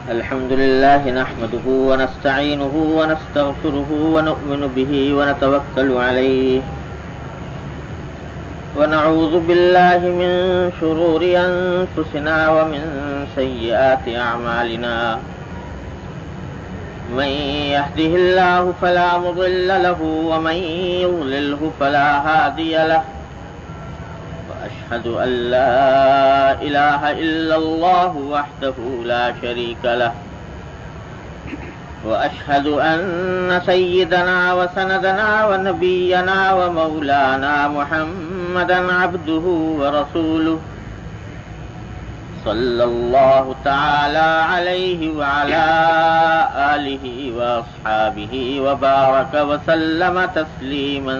الحمد لله نحمده ونستعينه ونستغفره ونؤمن به ونتوكل عليه ونعوذ بالله من شرور أنفسنا ومن سيئات أعمالنا من يهده الله فلا مضل له ومن يضلله فلا هادي له وأشهد أن لا إله إلا الله وحده لا شريك له وأشهد أن سيدنا وسندنا ونبينا ومولانا محمدا عبده ورسوله صلى الله تعالى عليه وعلى آله وأصحابه وبارك وسلم تسليما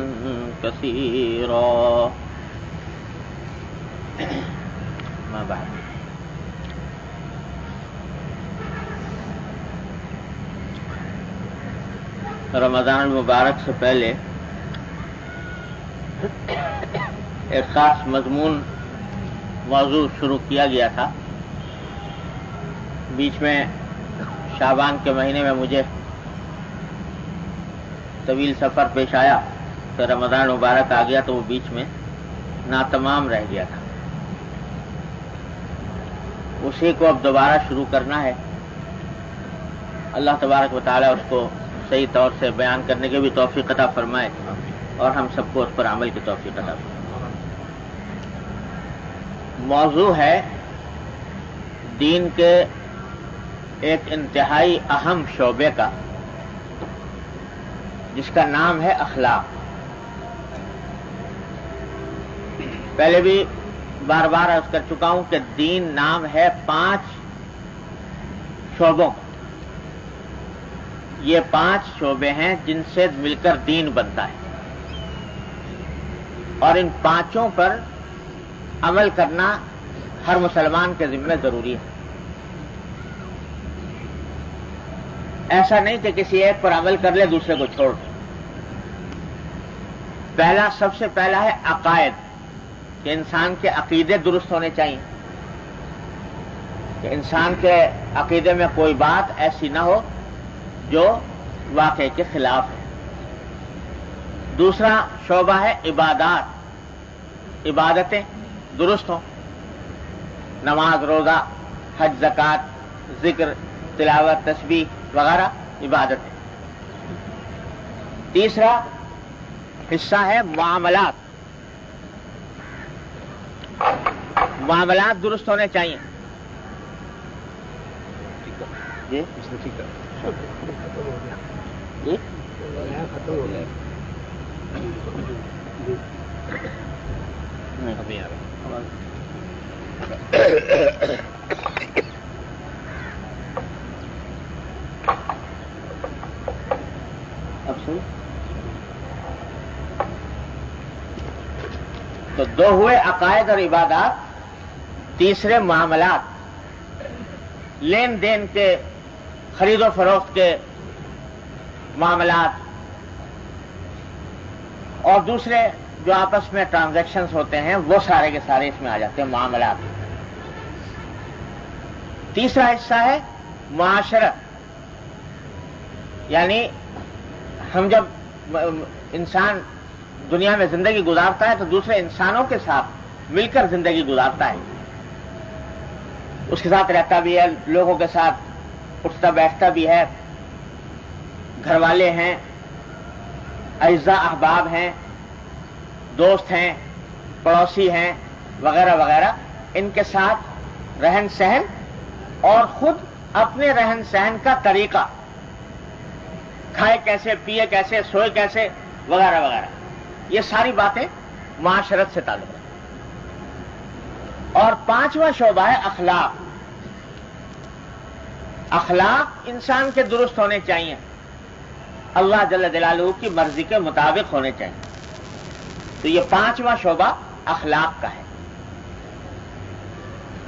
كثيرا. ما بعد. رمضان المبارک سے پہلے ایک خاص مضمون موضوع شروع کیا گیا تھا. بیچ میں شعبان کے مہینے میں مجھے طویل سفر پیش آیا تو رمضان مبارک آ گیا تو وہ بیچ میں ناتمام رہ گیا تھا. اسی کو اب دوبارہ شروع کرنا ہے. اللہ تبارک و تعالیٰ اس کو صحیح طور سے بیان کرنے کی بھی توفیق عطا فرمائے اور ہم سب کو اس پر عمل کی توفیق عطا فرمائے. موضوع ہے دین کے ایک انتہائی اہم شعبے کا جس کا نام ہے اخلاق. پہلے بھی بار بار عرض کر چکا ہوں کہ دین نام ہے 5 شعبوں کا. یہ 5 شعبے ہیں جن سے مل کر دین بنتا ہے اور ان 5 پر عمل کرنا ہر مسلمان کے ذمہ ضروری ہے. ایسا نہیں کہ کسی ایک پر عمل کر لے دوسرے کو چھوڑ دے. سب سے پہلا ہے عقائد کہ انسان کے عقیدے درست ہونے چاہیے کہ انسان کے عقیدے میں کوئی بات ایسی نہ ہو جو واقعے کے خلاف ہے. دوسرا شعبہ ہے عبادات. عبادتیں درست ہوں، نماز، روزہ، حج، زکوٰۃ، ذکر، تلاوت، تسبیح وغیرہ عبادتیں. تیسرا حصہ ہے معاملات. معاملات درست ہونے چاہیے. جی جی اب سن تو 2 ہوئے عقائد اور عبادات. تیسرے معاملات، لین دین کے، خرید و فروخت کے معاملات، اور دوسرے جو آپس میں ٹرانزیکشنز ہوتے ہیں وہ سارے کے سارے اس میں آ جاتے ہیں معاملات. تیسرا حصہ ہے معاشرت. یعنی ہم جب انسان دنیا میں زندگی گزارتا ہے تو دوسرے انسانوں کے ساتھ مل کر زندگی گزارتا ہے. اس کے ساتھ رہتا بھی ہے، لوگوں کے ساتھ اٹھتا بیٹھتا بھی ہے. گھر والے ہیں، اعزاء احباب ہیں، دوست ہیں، پڑوسی ہیں وغیرہ وغیرہ. ان کے ساتھ رہن سہن اور خود اپنے رہن سہن کا طریقہ، کھائے کیسے، پیے کیسے، سوئے کیسے وغیرہ وغیرہ، یہ ساری باتیں معاشرت سے تعلق رکھتی ہیں. اور 5واں شعبہ ہے اخلاق. اخلاق انسان کے درست ہونے چاہیے، اللہ جل جلالہ کی مرضی کے مطابق ہونے چاہیے. تو یہ 5واں شعبہ اخلاق کا ہے.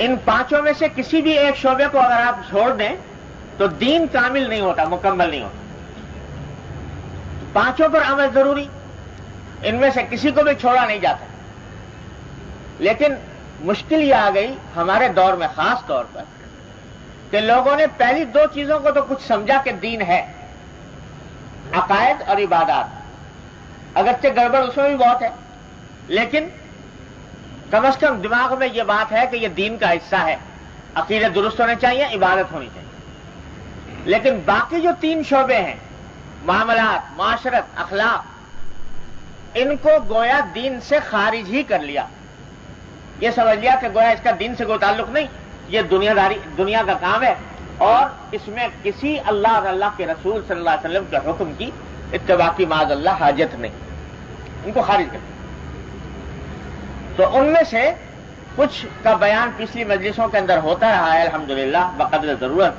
ان 5 میں سے کسی بھی ایک شعبے کو اگر آپ چھوڑ دیں تو دین کامل نہیں ہوتا، مکمل نہیں ہوتا. 5 پر عمل ضروری، ان میں سے کسی کو بھی چھوڑا نہیں جاتا. لیکن مشکل یہ آ گئی ہمارے دور میں خاص طور پر کہ لوگوں نے پہلی دو چیزوں کو تو کچھ سمجھا کہ دین ہے، عقائد اور عبادات، اگرچہ گڑبڑ اس میں بھی بہت ہے، لیکن کم از کم دماغ میں یہ بات ہے کہ یہ دین کا حصہ ہے، عقیدے درست ہونے چاہیے، عبادت ہونی چاہیے۔ لیکن باقی جو تین شعبے ہیں، معاملات، معاشرت، اخلاق، ان کو گویا دین سے خارج ہی کر لیا، یہ سمجھ لیا کہ گویا اس کا دین سے کوئی تعلق نہیں، یہ دنیا کا کام ہے، اور اس میں کسی اللہ اور اللہ کے رسول صلی اللہ علیہ وسلم کے حکم کی اتباع کی معاذ اللہ حاجت نہیں، ان کو خارج کر دیا۔ تو ان میں سے کچھ کا بیان پچھلی مجلسوں کے اندر ہوتا رہا ہے الحمدللہ بقدر ضرورت۔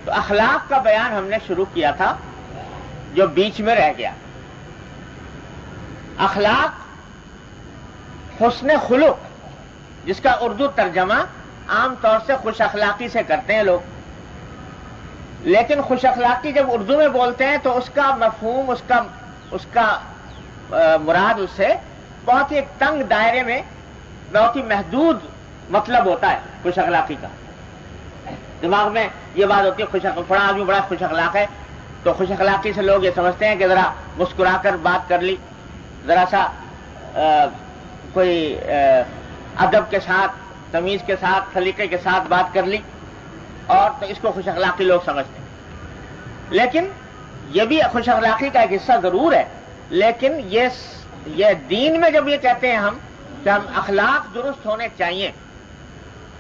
تو اخلاق کا بیان ہم نے شروع کیا تھا جو بیچ میں رہ گیا۔ اخلاق، حسن خلق، جس کا اردو ترجمہ عام طور سے خوش اخلاقی سے کرتے ہیں لوگ، لیکن خوش اخلاقی جب اردو میں بولتے ہیں تو اس کا مفہوم، اس کا مراد اس سے بہت ہی ایک تنگ دائرے میں، بہت ہی محدود مطلب ہوتا ہے خوش اخلاقی کا۔ دماغ میں یہ بات ہوتی ہے فلاں آدمی بڑا خوش اخلاق ہے، تو خوش اخلاقی سے لوگ یہ سمجھتے ہیں کہ ذرا مسکرا کر بات کر لی، ذرا سا کوئی ادب کے ساتھ، تمیز کے ساتھ، سلیقے کے ساتھ بات کر لی، اور تو اس کو خوش اخلاقی لوگ سمجھتے ہیں۔ لیکن یہ بھی خوش اخلاقی کا ایک حصہ ضرور ہے، لیکن یہ دین میں جب یہ کہتے ہیں ہم کہ ہم اخلاق درست ہونے چاہیے،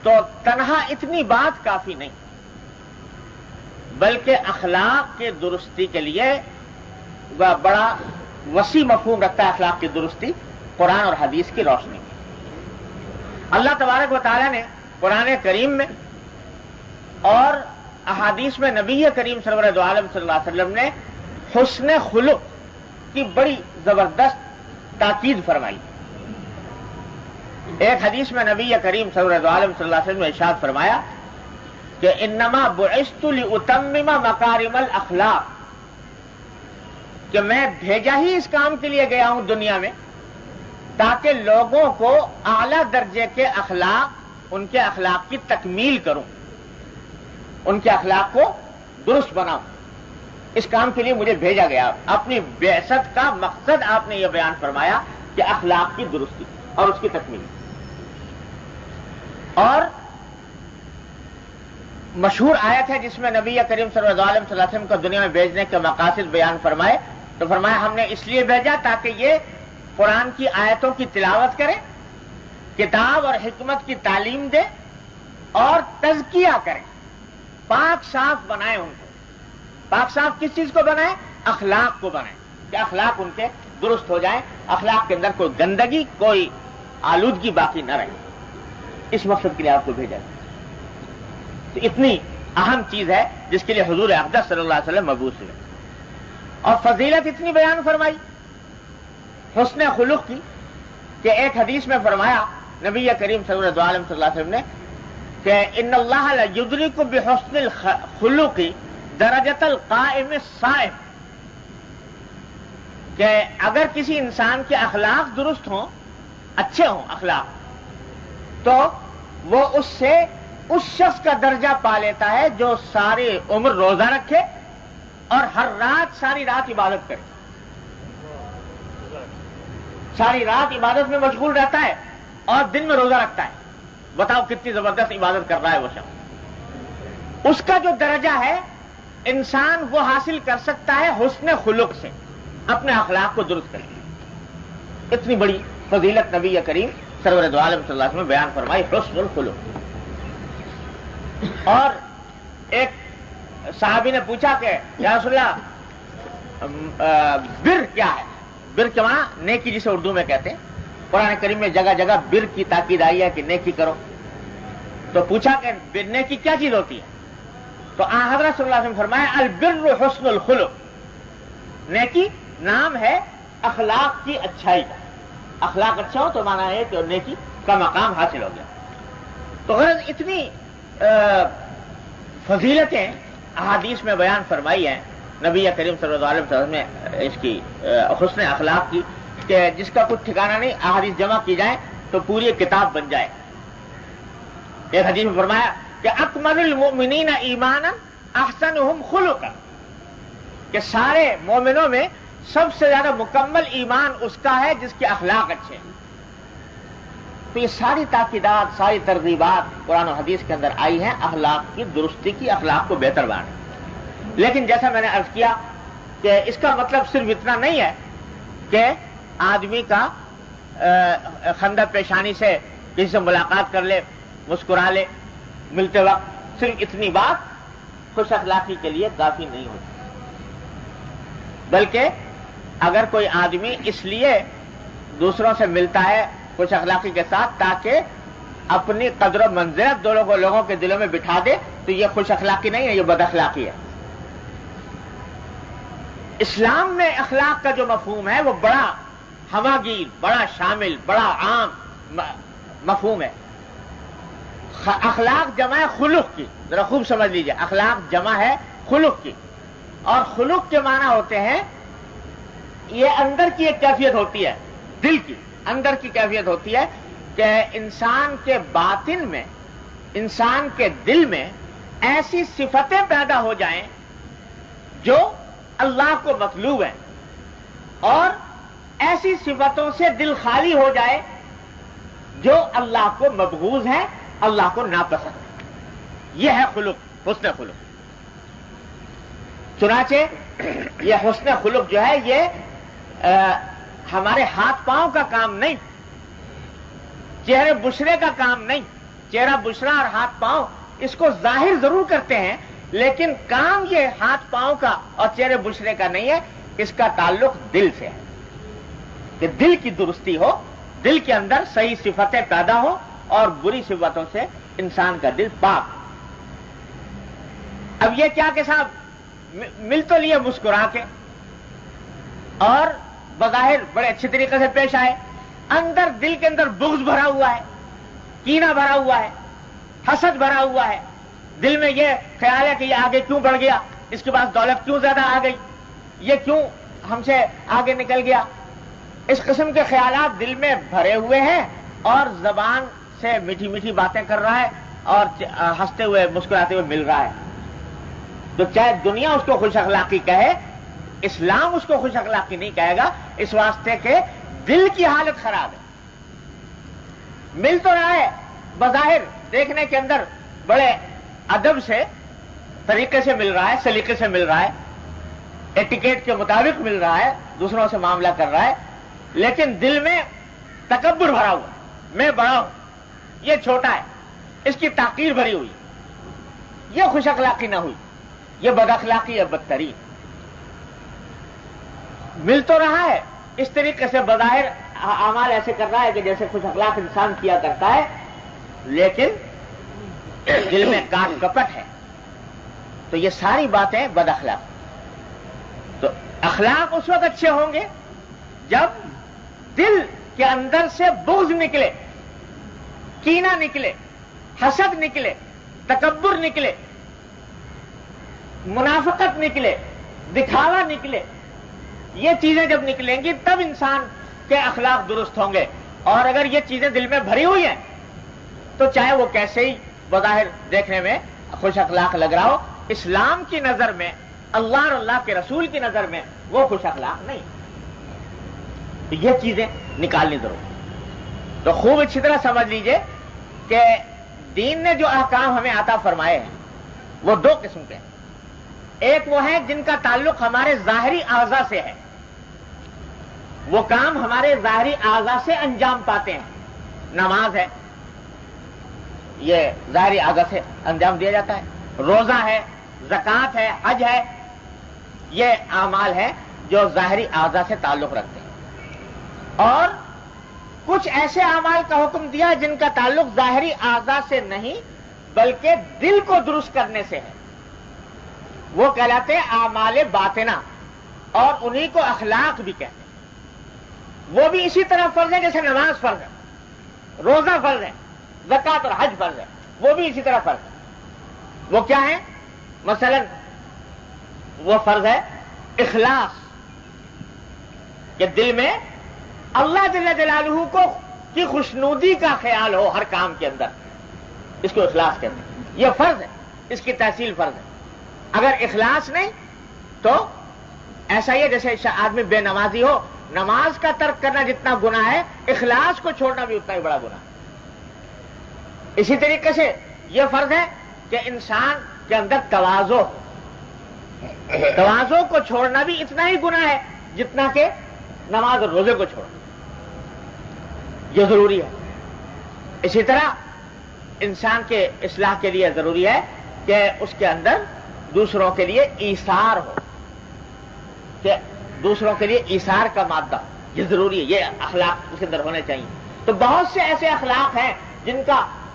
تو تنہا اتنی بات کافی نہیں، بلکہ اخلاق کے درستی کے لیے وہ بڑا وسیع مفہوم رکھتا ہے۔ اخلاق کی درستی قرآن اور حدیث کی روشنی میں اللہ تبارک و تعالیٰ نے قرآن کریم میں اور احادیث میں نبی کریم سرور عالم صلی اللہ علیہ وسلم نے حسن خلق کی بڑی زبردست تاکید فرمائی۔ ایک حدیث میں نبی کریم سرور عالم صلی اللہ علیہ وسلم نے ارشاد فرمایا کہ انما بعثت لاتمم مکارم الاخلاق، کہ میں بھیجا ہی اس کام کے لیے گیا ہوں دنیا میں تاکہ لوگوں کو اعلیٰ درجے کے اخلاق، ان کے اخلاق کی تکمیل کروں، ان کے اخلاق کو درست بناؤں۔ اس کام کے لیے مجھے بھیجا گیا۔ اپنی بعثت کا مقصد آپ نے یہ بیان فرمایا کہ اخلاق کی درستی اور اس کی تکمیل۔ اور مشہور آیت ہے جس میں نبی کریم صلی اللہ علیہ وسلم کو دنیا میں بھیجنے کے مقاصد بیان فرمائے، تو فرمایا ہم نے اس لیے بھیجا تاکہ یہ قرآن کی آیتوں کی تلاوت کرے، کتاب اور حکمت کی تعلیم دے، اور تزکیہ کرے، پاک صاف بنائے ان کو۔ پاک صاف کس چیز کو بنائے؟ اخلاق کو بنائے، کہ اخلاق ان کے درست ہو جائیں، اخلاق کے اندر کوئی گندگی، کوئی آلودگی باقی نہ رہے۔ اس مقصد کے لیے آپ کو بھیجا گیا۔ تو اتنی اہم چیز ہے جس کے لیے حضور اقدس صلی اللہ علیہ وسلم مبعوث ہوئے، اور فضیلت اتنی بیان فرمائی حسن خلق کی کہ ایک حدیث میں فرمایا نبی کریم صلی اللہ علیہ وسلم نے کہ ان اللہ لیدرک بحسن الخلق درجۃ القائم الصائم، کہ اگر کسی انسان کے اخلاق درست ہوں، اچھے ہوں اخلاق، تو وہ اس شخص کا درجہ پا لیتا ہے جو ساری عمر روزہ رکھے اور ہر رات ساری رات عبادت کرے، ساری رات عبادت میں مشغول رہتا ہے اور دن میں روزہ رکھتا ہے۔ بتاؤ کتنی زبردست عبادت کر رہا ہے وہ شخص۔ اس کا جو درجہ ہے انسان وہ حاصل کر سکتا ہے حسن خلق سے، اپنے اخلاق کو درست کر کے۔ اتنی بڑی فضیلت نبی کریم سرور دو عالم صلی اللہ علیہ وسلم نے بیان فرمائی، حسن الخلق۔ اور ایک صحابی نے پوچھا کہ یا رسول اللہ بر کیا ہے؟ بر کے معنی نیکی جسے اردو میں کہتے ہیں، قرآن کریم میں جگہ جگہ بر کی تاکید آئی ہے کہ نیکی کرو۔ تو پوچھا کہ نیکی کیا چیز ہوتی ہے؟ تو حضرت صلی اللہ علیہ وسلم فرمایا البر حسن الخلق، نیکی نام ہے اخلاق کی اچھائی کا۔ اخلاق اچھا ہو تو مانا ہے کہ نیکی کا مقام حاصل ہو گیا۔ تو غرض اتنی فضیلتیں احادیث میں بیان فرمائی ہیں نبی کریم صلی اللہ علیہ وسلم نے اس کی حسن اخلاق کی، کہ جس کا کچھ ٹھکانہ نہیں، احادیث جمع کی جائیں تو پوری کتاب بن جائے۔ ایک حدیث میں فرمایا کہ اکمل المؤمنین ایمانا احسنہم خلقا، کہ سارے مومنوں میں سب سے زیادہ مکمل ایمان اس کا ہے جس کے اخلاق اچھے ہیں۔ تو یہ ساری تاکیدات، ساری ترغیبات قرآن و حدیث کے اندر آئی ہیں اخلاق کی درستی کی، اخلاق کو بہتر بنانے۔ لیکن جیسا میں نے عرض کیا کہ اس کا مطلب صرف اتنا نہیں ہے کہ آدمی کا خندہ پیشانی سے کسی سے ملاقات کر لے، مسکرا لے ملتے وقت، صرف اتنی بات خوش اخلاقی کے لیے کافی نہیں ہوتی، بلکہ اگر کوئی آدمی اس لیے دوسروں سے ملتا ہے خوش اخلاقی کے ساتھ تاکہ اپنی قدر و منزلت لوگوں کے دلوں میں بٹھا دے، تو یہ خوش اخلاقی نہیں ہے، یہ بد اخلاقی ہے۔ اسلام میں اخلاق کا جو مفہوم ہے وہ بڑا ہماگیر، بڑا شامل، بڑا عام مفہوم ہے۔ اخلاق جمع ہے خلق کی، ذرا خوب سمجھ لیجئے، اخلاق جمع ہے خلق کی، اور خلق کے معنی ہوتے ہیں یہ اندر کی ایک کیفیت ہوتی ہے، دل کی اندر کی کیفیت ہوتی ہے کہ انسان کے باطن میں، انسان کے دل میں ایسی صفتیں پیدا ہو جائیں جو اللہ کو مطلوب ہیں، اور ایسی صفتوں سے دل خالی ہو جائے جو اللہ کو مبغوض ہے، اللہ کو ناپسند ہے۔ یہ ہے خلق، حسن خلق۔ چنانچہ یہ حسن خلق جو ہے یہ ہمارے ہاتھ پاؤں کا کام نہیں، چہرے بشرے کا کام نہیں۔ چہرہ بشرا اور ہاتھ پاؤں اس کو ظاہر ضرور کرتے ہیں، لیکن کام یہ ہاتھ پاؤں کا اور چہرے بشرے کا نہیں ہے، اس کا تعلق دل سے ہے، کہ دل کی درستی ہو، دل کے اندر صحیح صفتیں پیدا ہو اور بری صفتوں سے انسان کا دل پاک۔ اب یہ کیا کہ صاحب مل تو لیے مسکرا کے اور بظاہر بڑے اچھے طریقے سے پیش آئے، اندر دل کے اندر بغض بھرا ہوا ہے، کینہ بھرا ہوا ہے، حسد بھرا ہوا ہے، دل میں یہ خیال ہے کہ یہ آگے کیوں بڑھ گیا، اس کے پاس دولت کیوں زیادہ آ گئی، یہ کیوں ہم سے آگے نکل گیا۔ اس قسم کے خیالات دل میں بھرے ہوئے ہیں اور زبان سے میٹھی میٹھی باتیں کر رہا ہے اور ہنستے ہوئے مسکراتے ہوئے مل رہا ہے، تو چاہے دنیا اس کو خوش اخلاقی کہے، اسلام اس کو خوش اخلاقی نہیں کہے گا، اس واسطے کہ دل کی حالت خراب ہے۔ مل تو رہا ہے بظاہر دیکھنے کے اندر بڑے ادب سے، طریقے سے مل رہا ہے، سلیقے سے مل رہا ہے، ایٹیکیٹ کے مطابق مل رہا ہے، دوسروں سے معاملہ کر رہا ہے، لیکن دل میں تکبر بھرا ہوا، میں بڑا ہوں، یہ چھوٹا ہے، اس کی تحقیر بھری ہوئی، یہ خوش اخلاقی نہ ہوئی، یہ بد اخلاقی ہے بدترین۔ مل تو رہا ہے اس طریقے سے، بظاہر اعمال ایسے کر رہا ہے کہ جیسے خوش اخلاق انسان کیا کرتا ہے، لیکن دل میں کاٹ کپٹ ہے، تو یہ ساری باتیں بد اخلاق۔ تو اخلاق اس وقت اچھے ہوں گے جب دل کے اندر سے بغض نکلے، کینہ نکلے، حسد نکلے، تکبر نکلے، منافقت نکلے، دکھاوا نکلے، یہ چیزیں جب نکلیں گی تب انسان کے اخلاق درست ہوں گے۔ اور اگر یہ چیزیں دل میں بھری ہوئی ہیں تو چاہے وہ کیسے ہی بظاہر دیکھنے میں خوش اخلاق لگ رہا ہو، اسلام کی نظر میں، اللہ اور اللہ کے رسول کی نظر میں وہ خوش اخلاق نہیں۔ تو یہ چیزیں نکالنی ضرور۔ تو خوب اچھی طرح سمجھ لیجئے کہ دین نے جو احکام ہمیں عطا فرمائے ہیں وہ دو قسم کے ہیں۔ ایک وہ ہے جن کا تعلق ہمارے ظاہری اعضاء سے ہے، وہ کام ہمارے ظاہری اعضاء سے انجام پاتے ہیں۔ نماز ہے، یہ ظاہری اعضاء سے انجام دیا جاتا ہے، روزہ ہے، زکوٰۃ ہے، حج ہے، یہ اعمال ہیں جو ظاہری اعضاء سے تعلق رکھتے ہیں۔ اور کچھ ایسے اعمال کا حکم دیا جن کا تعلق ظاہری اعضاء سے نہیں بلکہ دل کو درست کرنے سے ہے، وہ کہلاتے ہیں اعمال باطنہ، اور انہی کو اخلاق بھی کہتے ہیں۔ وہ بھی اسی طرح فرض ہے جیسے نماز فرض ہے، روزہ فرض ہے، زکوٰۃ اور حج فرض ہے، وہ بھی اسی طرح فرض ہے۔ وہ کیا ہے؟ مثلا وہ فرض ہے اخلاص، کہ دل میں اللہ جل جلالہ کو کی خوشنودی کا خیال ہو ہر کام کے اندر، اس کو اخلاص کہتے ہیں. یہ فرض ہے, اس کی تحصیل فرض ہے. اگر اخلاص نہیں تو ایسا ہی ہے جیسے آدمی بے نمازی ہو, نماز کا ترک کرنا جتنا گناہ ہے, اخلاص کو چھوڑنا بھی اتنا ہی بڑا گناہ ہے. اسی طریقے سے یہ فرض ہے کہ انسان کے اندر تواضع کو چھوڑنا بھی اتنا ہی گناہ ہے جتنا کہ نماز اور روزے کو چھوڑنا. یہ ضروری ہے. اسی طرح انسان کے اصلاح کے لیے ضروری ہے کہ اس کے اندر دوسروں کے لیے ایثار ہو, کہ دوسروں کے لیے ایثار کا مادہ, یہ ضروری ہے. یہ اخلاق اس کے اندر ہونے چاہیے. تو بہت سے ایسے اخلاق ہیں جن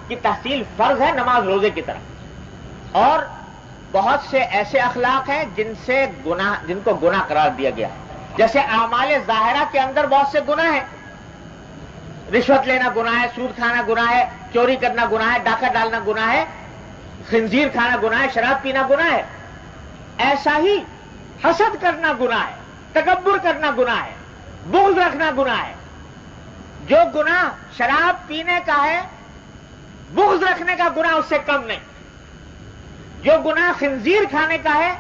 کی تحصیل فرض ہے نماز روزے کی طرح, اور بہت سے ایسے اخلاق ہیں جن کو گناہ قرار دیا گیا ہے. جیسے اعمال ظاہرہ کے اندر بہت سے گناہ ہیں. رشوت لینا گناہ ہے, سود کھانا گناہ ہے, چوری کرنا گناہ ہے, ڈاکہ ڈالنا گناہ ہے, خنزیر کھانا گناہ ہے, شراب پینا گناہ ہے. ایسا ہی حسد کرنا گناہ ہے, تکبر کرنا گناہ ہے, بغض رکھنا گناہ ہے. جو گناہ شراب پینے کا ہے, بغض رکھنے کا گناہ اس سے کم نہیں. جو گناہ خنزیر کھانے کا ہے,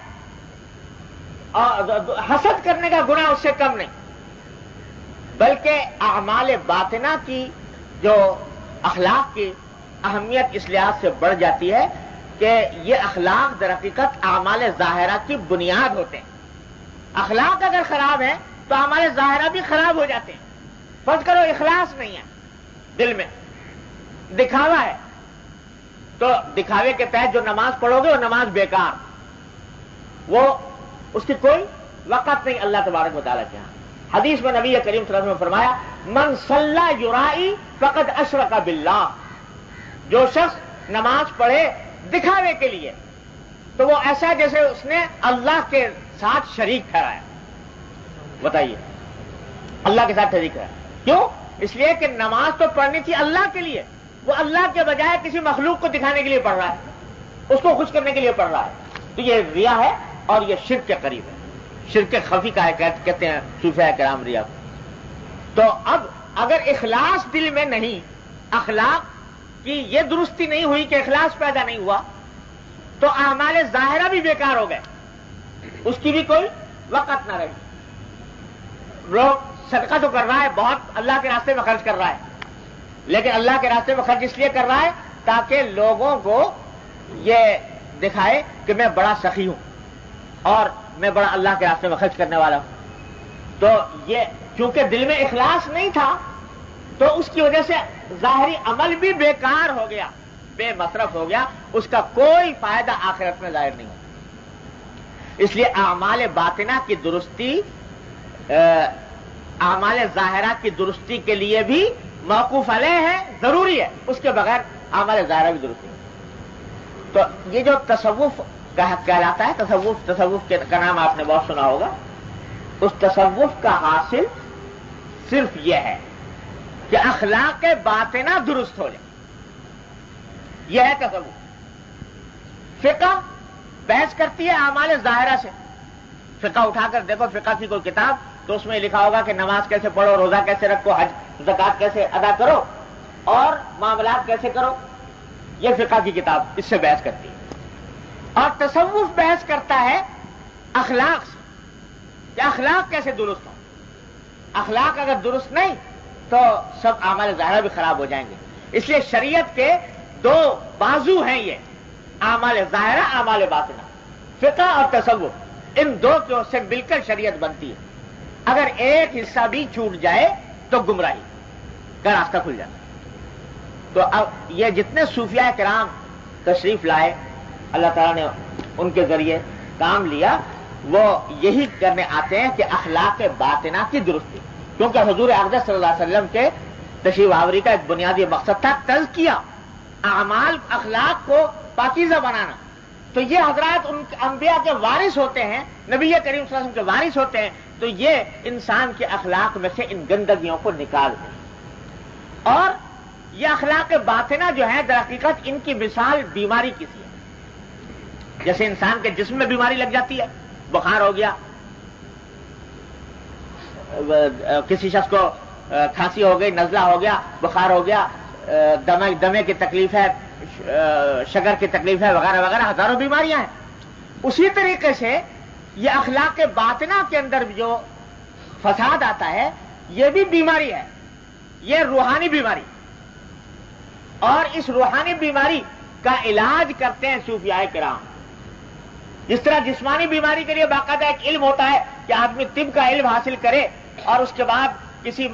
حسد کرنے کا گناہ اس سے کم نہیں. بلکہ اعمال باطنہ کی جو اخلاق کی اہمیت اس لحاظ سے بڑھ جاتی ہے کہ یہ اخلاق در حقیقت اعمال ظاہرہ کی بنیاد ہوتے ہیں. اخلاق اگر خراب ہے تو اعمال ظاہرہ بھی خراب ہو جاتے ہیں. فرض کرو اخلاص نہیں ہے دل میں, دکھاوا ہے, تو دکھاوے کے تحت جو نماز پڑھو گے وہ نماز بیکار, وہ اس کی کوئی وقت نہیں اللہ تبارک و تعالیٰ کے ہاں. حدیث میں نبی کریم صلی اللہ علیہ وسلم نے فرمایا, من صلی یرائی فقد اشرک باللہ. جو شخص نماز پڑھے دکھاوے کے لیے تو وہ ایسا ہے جیسے اس نے اللہ کے ساتھ شریک ٹھہرایا. بتائیے, اللہ کے ساتھ شریک ٹھہرایا. کیوں؟ اس لیے کہ نماز تو پڑھنی تھی اللہ کے لیے, وہ اللہ کے بجائے کسی مخلوق کو دکھانے کے لیے پڑھ رہا ہے, اس کو خوش کرنے کے لیے پڑھ رہا ہے. تو یہ ریا ہے اور یہ شرک کے قریب ہے. شرک خفی کا ہے, کہتے ہیں صوفیاء کرام ریا کو. تو اب اگر اخلاص دل میں نہیں, اخلاق کی یہ درستی نہیں ہوئی کہ اخلاص پیدا نہیں ہوا, تو اعمال ظاہرہ بھی بیکار ہو گئے, اس کی بھی کوئی وقت نہ رہی. لوگ صدقہ تو کر رہا ہے, بہت اللہ کے راستے میں خرچ کر رہا ہے, لیکن اللہ کے راستے میں خرچ اس لیے کر رہا ہے تاکہ لوگوں کو یہ دکھائے کہ میں بڑا سخی ہوں اور میں بڑا اللہ کے راستے میں خرچ کرنے والا ہوں. تو یہ چونکہ دل میں اخلاص نہیں تھا تو اس کی وجہ سے ظاہری عمل بھی بیکار ہو گیا, بے مصرف ہو گیا, اس کا کوئی فائدہ آخرت میں ظاہر نہیں ہو. اس لیے اعمال باطنہ کی درستی اعمال ظاہرہ کی درستی کے لیے بھی موقوف علیہ ہے, ضروری ہے. اس کے بغیر اعمال ظاہرہ بھی درستی ہے. تو یہ جو تصوف کہلاتا ہے, تصوف کا نام آپ نے بہت سنا ہوگا. اس تصوف کا حاصل صرف یہ ہے کہ اخلاق باطنہ درست ہو جائے. یہ ہے تصوف. فقہ بحث کرتی ہے اعمال ظاہرہ سے. فقہ اٹھا کر دیکھو, فقہ کی کوئی کتاب, تو اس میں لکھا ہوگا کہ نماز کیسے پڑھو, روزہ کیسے رکھو, حج زکات کیسے ادا کرو اور معاملات کیسے کرو. یہ فقہ کی کتاب اس سے بحث کرتی ہے. اور تصوف بحث کرتا ہے اخلاق سے, کہ اخلاق کیسے درست ہوں. اخلاق اگر درست نہیں تو سب اعمال ظاہرہ بھی خراب ہو جائیں گے. اس لیے شریعت کے دو بازو ہیں, یہ اعمال ظاہرہ, اعمال باطنہ. فقہ اور تصوف, ان دو کی سے مل کر شریعت بنتی ہے. اگر ایک حصہ بھی چھوٹ جائے تو گمراہی کا راستہ کھل جاتا. تو اب یہ جتنے صوفیاء کرام تشریف لائے, اللہ تعالیٰ نے ان کے ذریعے کام لیا, وہ یہی کرنے آتے ہیں کہ اخلاق باطنہ کی درستی. کیونکہ حضور اقدس صلی اللہ علیہ وسلم کے تشریف آوری کا ایک بنیادی مقصد تھا تزکیہ, اعمال اخلاق کو پاکیزہ بنانا. تو یہ حضرات ان انبیاء کے وارث ہوتے ہیں, نبی کریم صلی اللہ علیہ وسلم کے وارث ہوتے ہیں. تو یہ انسان کے اخلاق میں سے ان گندگیوں کو نکال دیں. اور یہ اخلاق باطنہ جو ہے در حقیقت ان کی مثال بیماری کسی ہے. جیسے انسان کے جسم میں بیماری لگ جاتی ہے, بخار ہو گیا, کسی شخص کو کھانسی ہو گئی, نزلہ ہو گیا, بخار ہو گیا, دمے کی تکلیف ہے, شگر کی تکلیف ہے وغیرہ وغیرہ، ہزاروں بیماریاں ہیں. اسی طریقے سے یہ اخلاق باطنہ کے اندر جو فساد آتا ہے یہ بھی بیماری ہے، یہ روحانی بیماری. اور اس روحانی بیماری کا علاج کرتے ہیں صوفیاء کرام. جس طرح جسمانی بیماری کے لیے باقاعدہ ایک علم ہوتا ہے کہ آدمی طب کا علم حاصل کرے اور اس کے بعد کسی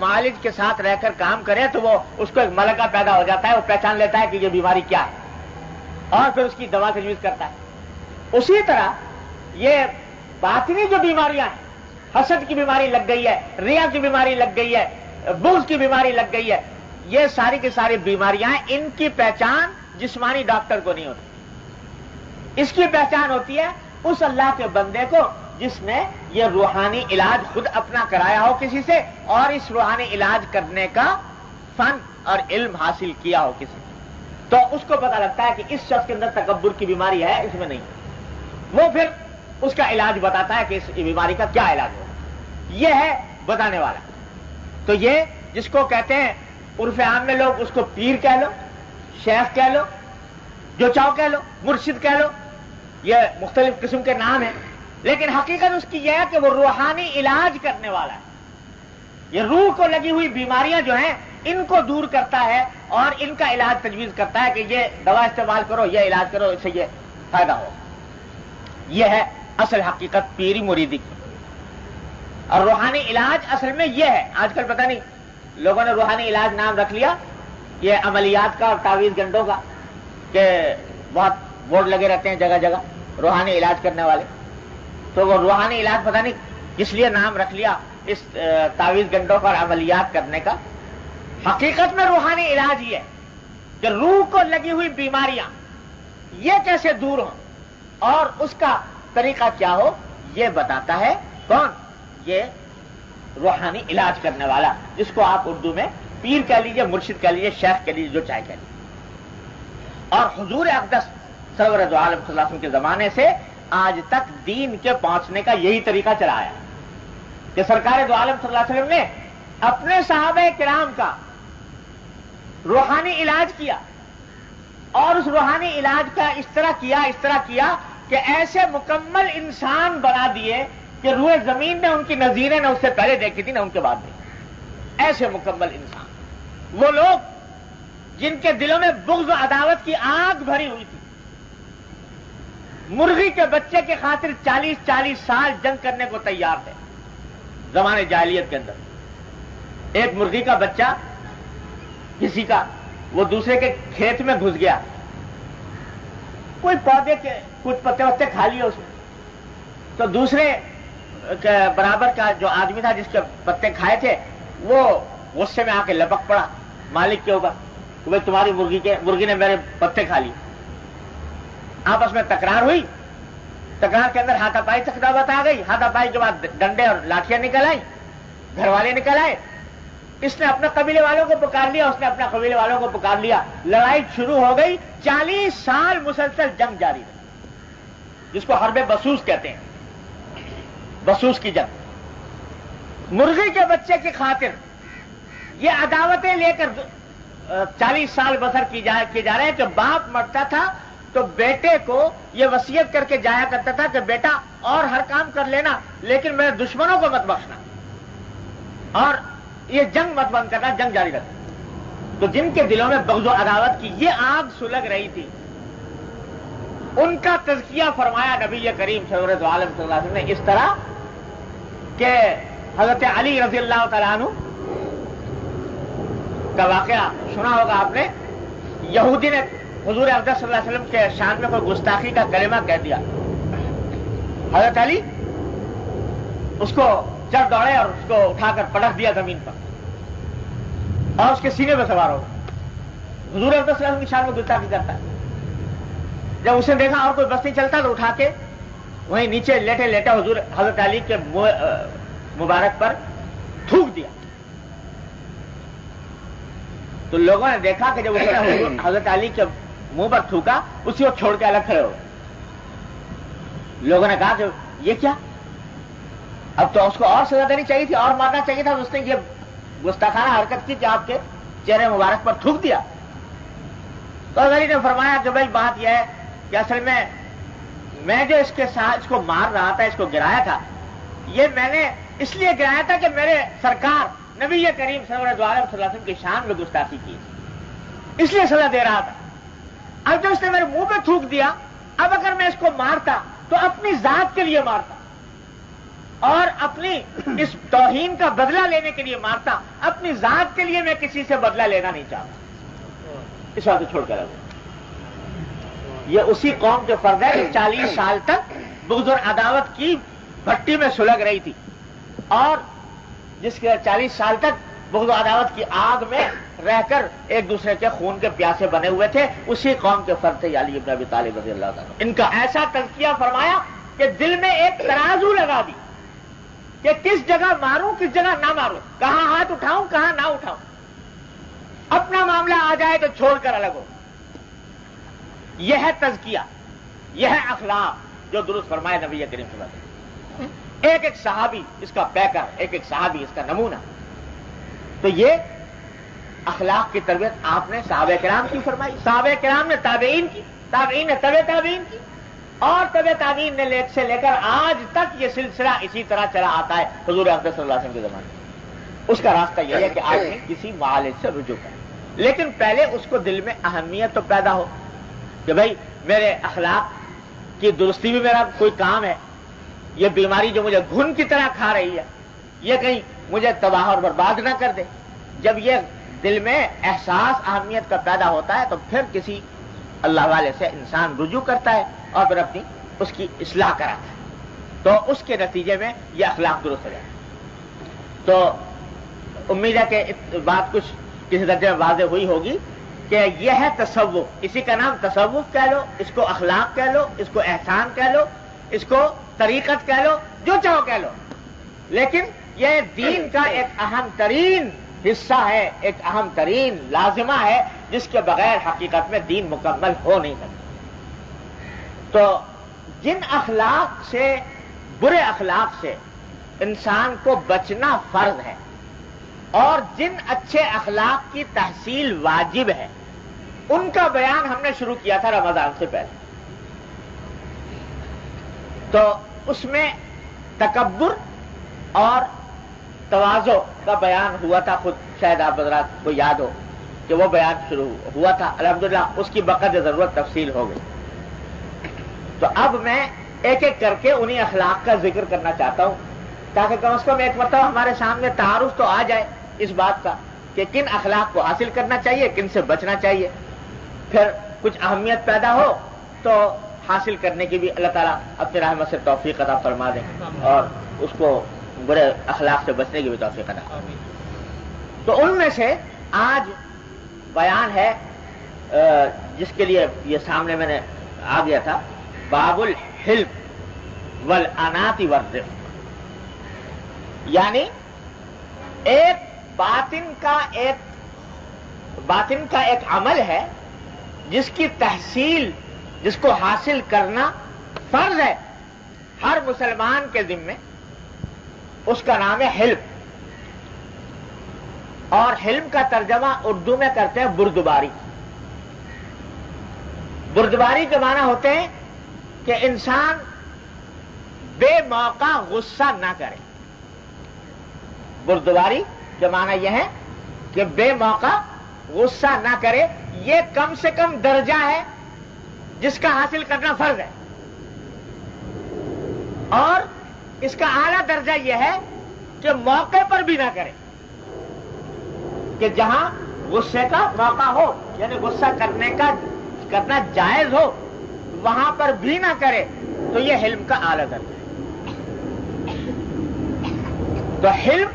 معالج کے ساتھ رہ کر کام کرے تو وہ اس کو ایک ملکہ پیدا ہو جاتا ہے، وہ پہچان لیتا ہے کہ یہ بیماری کیا ہے اور پھر اس کی دوا تجویز کرتا ہے. اسی طرح یہ باطنی جو بیماریاں ہیں، حسد کی بیماری لگ گئی ہے، ریا کی بیماری لگ گئی ہے، بغض کی بیماری لگ گئی ہے، یہ ساری کی ساری بیماریاں ہیں. ان کی پہچان جسمانی ڈاکٹر کو نہیں ہوتی، اس کی پہچان ہوتی ہے اس اللہ کے بندے کو جس نے یہ روحانی علاج خود اپنا کرایا ہو کسی سے اور اس روحانی علاج کرنے کا فن اور علم حاصل کیا ہو کسی سے. تو اس کو پتہ لگتا ہے کہ اس شخص کے اندر تکبر کی بیماری ہے، اس میں نہیں. وہ پھر اس کا علاج بتاتا ہے کہ اس بیماری کا کیا علاج ہو. یہ ہے بتانے والا. تو یہ جس کو کہتے ہیں عرف عام میں لوگ اس کو پیر کہہ لو، شیخ کہہ لو، جو چاہو کہہ لو، مرشد کہہ لو، یہ مختلف قسم کے نام ہیں، لیکن حقیقت اس کی یہ ہے کہ وہ روحانی علاج کرنے والا ہے. یہ روح کو لگی ہوئی بیماریاں جو ہیں ان کو دور کرتا ہے اور ان کا علاج تجویز کرتا ہے کہ یہ دوا استعمال کرو، یہ علاج کرو، اس سے یہ فائدہ ہو. یہ ہے اصل حقیقت پیری مریدی کی. اور روحانی علاج اصل میں یہ ہے. آج کل پتہ نہیں لوگوں نے روحانی علاج نام رکھ لیا یہ عملیات کا اور تعویذ گنڈوں کا، کہ بہت بورڈ لگے رہتے ہیں جگہ جگہ روحانی علاج کرنے والے. تو وہ روحانی علاج پتہ نہیں کس لیے نام رکھ لیا اس تعویذ گنڈوں کا اور عملیات کرنے کا. حقیقت میں روحانی علاج یہ ہے کہ روح کو لگی ہوئی بیماریاں یہ کیسے دور ہوں اور اس کا طریقہ کیا ہو یہ بتاتا ہے کون؟ یہ روحانی علاج کرنے والا، جس کو آپ اردو میں پیر کہہ لیجئے، مرشد کہہ لیجئے، شیخ کہہ لیجئے، جو چاہے کہہ لیجئے. اور حضور اقدس سرور دو عالم صلی اللہ علیہ وسلم کے زمانے سے آج تک دین کے پہنچنے کا یہی طریقہ چلا آیا کہ سرکار دو عالم صلی اللہ علیہ وسلم نے اپنے صحابہ کرام کا روحانی علاج کیا اور اس روحانی علاج کا اس طرح کیا کہ ایسے مکمل انسان بنا دیے کہ روئے زمین نے ان کی نظیریں نہ اس سے پہلے دیکھی تھی نہ ان کے بعد دیکھی. ایسے مکمل انسان، وہ لوگ جن کے دلوں میں بغض و عداوت کی آگ بھری ہوئی تھی، مرغی کے بچے کی خاطر 40 سال جنگ کرنے کو تیار تھے زمانے جاہلیت کے اندر. ایک مرغی کا بچہ کسی کا وہ دوسرے کے کھیت میں گھس گیا، کوئی پودے کے کچھ پتے وتے کھا لیے اس نے، تو دوسرے برابر کا جو آدمی تھا جس کے پتے کھائے تھے وہ غصے میں آ کے لپک پڑا مالک کے اوپر کہ بھائی تمہاری مرغی نے میرے پتے کھا لیے. آپس میں تکرار ہوئی، تکرار کے اندر ہاتھا پائی تک نوبت آ گئی. ہاتھا پائی کے بعد ڈنڈے اور لاٹیاں نکل آئی، گھر والے نکل آئے. اس نے اپنے قبیلے والوں کو پکار لیا، اس نے اپنے قبیلے والوں کو پکار لیا. لڑائی شروع ہو گئی. 40 سال مسلسل جنگ جاری رہی، جس کو حرب بسوس کہتے ہیں، بسوس کی جنگ. مرغی کے بچے کی خاطر یہ عداوتیں لے کر 40 سال بسر کی جا رہے ہیں کہ باپ مرتا تھا تو بیٹے کو یہ وصیت کر کے جایا کرتا تھا کہ بیٹا اور ہر کام کر لینا لیکن میرے دشمنوں کو مت بخشنا اور یہ جنگ مت بند کرنا، جنگ جاری رکھنا. تو جن کے دلوں میں بغض و عداوت کی یہ آگ سلگ رہی تھی ان کا تزکیہ فرمایا نبی کریم سرور دو عالم صلی اللہ علیہ وسلم نے اس طرح کہ حضرت علی رضی اللہ تعالیٰ عنہ کا واقعہ سنا ہوگا آپ نے. یہودی نے حضور اقدس صلی اللہ علیہ وسلم کے شان میں کوئی گستاخی کا کلمہ کہہ دیا. حضرت علی اس کو چڑھ دوڑے اور اس کو اٹھا کر پٹک دیا زمین پر اور اس کے سینے میں سوار ہو. حضور اقدس صلی اللہ علیہ وسلم کی شان میں گستاخی کرتا ہے. جب اسے دیکھا اور کوئی بس نہیں چلتا تو اٹھا کے وہیں نیچے لیٹے لیٹے حضور حضرت علی کے مبارک پر تھوک دیا. تو لوگوں نے دیکھا کہ جب اس نے حضرت علی کے منہ پر تھوکا اسی کو چھوڑ کے الگ کھڑے ہو. لوگوں نے کہا کہ یہ کیا، اب تو اس کو اور سزا دینی چاہیے تھی اور مارنا چاہیے تھا. اس نے یہ گستاخانہ حرکت کی کہ آپ کے چہرے مبارک پر تھوک دیا. تو حضرت نے فرمایا کہ بھائی بات یہ ہے کہ اصل میں جو اس کے ساتھ اس کو مار رہا تھا، اس کو گرایا تھا، یہ میں نے اس لیے گرایا تھا کہ میرے سرکار نبی کریم صلی اللہ علیہ وسلم کی شان میں گستاخی کی، اس لیے سزا دے رہا تھا۔ اب جو اس نے میرے منہ پہ تھوک دیا، اب اگر میں اس کو مارتا تو اپنی ذات کے لیے مارتا اور اپنی اس توہین کا بدلہ لینے کے لیے مارتا، اپنی ذات کے لیے میں کسی سے بدلہ لینا نہیں چاہتا، اس بات کو چھوڑ کر رہا۔ یہ اسی قوم کے فرد ہے کہ 40 سال تک بغض اور عداوت کی بھٹی میں سلگ رہی تھی، اور جس کے 40 سال تک بغض و عداوت کی آگ میں رہ کر ایک دوسرے کے خون کے پیاسے بنے ہوئے تھے، اسی قوم کے فرد تھے علی بن ابی طالب رضی اللہ عنہ۔ ان کا ایسا تزکیہ فرمایا کہ دل میں ایک ترازو لگا دی کہ کس جگہ ماروں کس جگہ نہ ماروں، کہاں ہاتھ اٹھاؤں کہاں نہ اٹھاؤں، اپنا معاملہ آ جائے تو چھوڑ کر الگ ہو۔ یہ ہے تزکیہ، یہ ہے اخلاق جو درست فرمائے نبی کریم صلی اللہ علیہ وسلم۔ ایک ایک صحابی اس کا پیکر، ایک ایک صحابی اس کا نمونہ۔ تو یہ اخلاق کی تربیت آپ نے صحابہ کرام کی فرمائی، صحابہ کرام نے تابعین کی، تابعین نے تبع تابعین کی، اور تبع تابعین نے سے لے کر آج تک یہ سلسلہ اسی طرح چلا آتا ہے حضور اقدس صلی اللہ علیہ وسلم کے زمانے میں۔ اس کا راستہ یہ ہے کہ آدمی کسی معالج سے رجوع کرے، لیکن پہلے اس کو دل میں اہمیت تو پیدا ہو کہ بھائی میرے اخلاق کی درستی بھی میرا کوئی کام ہے، یہ بیماری جو مجھے گھن کی طرح کھا رہی ہے یہ کہیں مجھے تباہ اور برباد نہ کر دے۔ جب یہ دل میں احساس اہمیت کا پیدا ہوتا ہے تو پھر کسی اللہ والے سے انسان رجوع کرتا ہے اور پھر اپنی اس کی اصلاح کراتا ہے، تو اس کے نتیجے میں یہ اخلاق درست ہو جائے۔ تو امید ہے کہ بات کچھ کسی درجے میں واضح ہوئی ہوگی کہ یہ ہے تصوف، اسی کا نام تصوف کہہ لو، اس کو اخلاق کہہ لو، اس کو احسان کہہ لو، اس کو طریقت کہہ لو، جو چاہو کہہ لو، لیکن یہ دین کا ایک اہم ترین حصہ ہے، ایک اہم ترین لازمہ ہے جس کے بغیر حقیقت میں دین مکمل ہو نہیں سکتا۔ تو جن اخلاق سے، برے اخلاق سے انسان کو بچنا فرض ہے، اور جن اچھے اخلاق کی تحصیل واجب ہے، ان کا بیان ہم نے شروع کیا تھا رمضان سے پہلے۔ تو اس میں تکبر اور تواضع کا بیان ہوا تھا، خود شاید آپ حضرات کو یاد ہو کہ وہ بیان شروع ہوا تھا، الحمدللہ اس کی بقدر ضرورت تفصیل ہو گئی۔ تو اب میں ایک ایک کر کے انہی اخلاق کا ذکر کرنا چاہتا ہوں تاکہ کم از کم ایک مرتبہ ہمارے سامنے تعارف تو آ جائے اس بات کا کہ کن اخلاق کو حاصل کرنا چاہیے، کن سے بچنا چاہیے، پھر کچھ اہمیت پیدا ہو تو حاصل کرنے کی بھی اللہ تعالیٰ اپنی رحمت سے توفیق عطا فرما دیں، اور اس کو برے اخلاق سے بچنے کی بھی توفیق عطا فرما دیں۔ تو ان میں سے آج بیان ہے جس کے لیے یہ سامنے میں نے آ گیا تھا، باب الحلم والانات والرفق، یعنی ایک باطن کا ایک عمل ہے جس کی تحصیل، جس کو حاصل کرنا فرض ہے ہر مسلمان کے ذمے، اس کا نام ہے حلم، اور حلم کا ترجمہ اردو میں کرتے ہیں بردباری۔ بردباری کے معنی ہوتے ہیں کہ انسان بے موقع غصہ نہ کرے۔ بردباری کے معنی یہ ہے کہ بے موقع غصہ نہ کرے، یہ کم سے کم درجہ ہے جس کا حاصل کرنا فرض ہے، اور اس کا اعلیٰ درجہ یہ ہے کہ موقع پر بھی نہ کرے، کہ جہاں غصے کا موقع ہو، یعنی غصہ کرنا جائز ہو، وہاں پر بھی نہ کرے، تو یہ حلم کا اعلیٰ درجہ ہے۔ تو حلم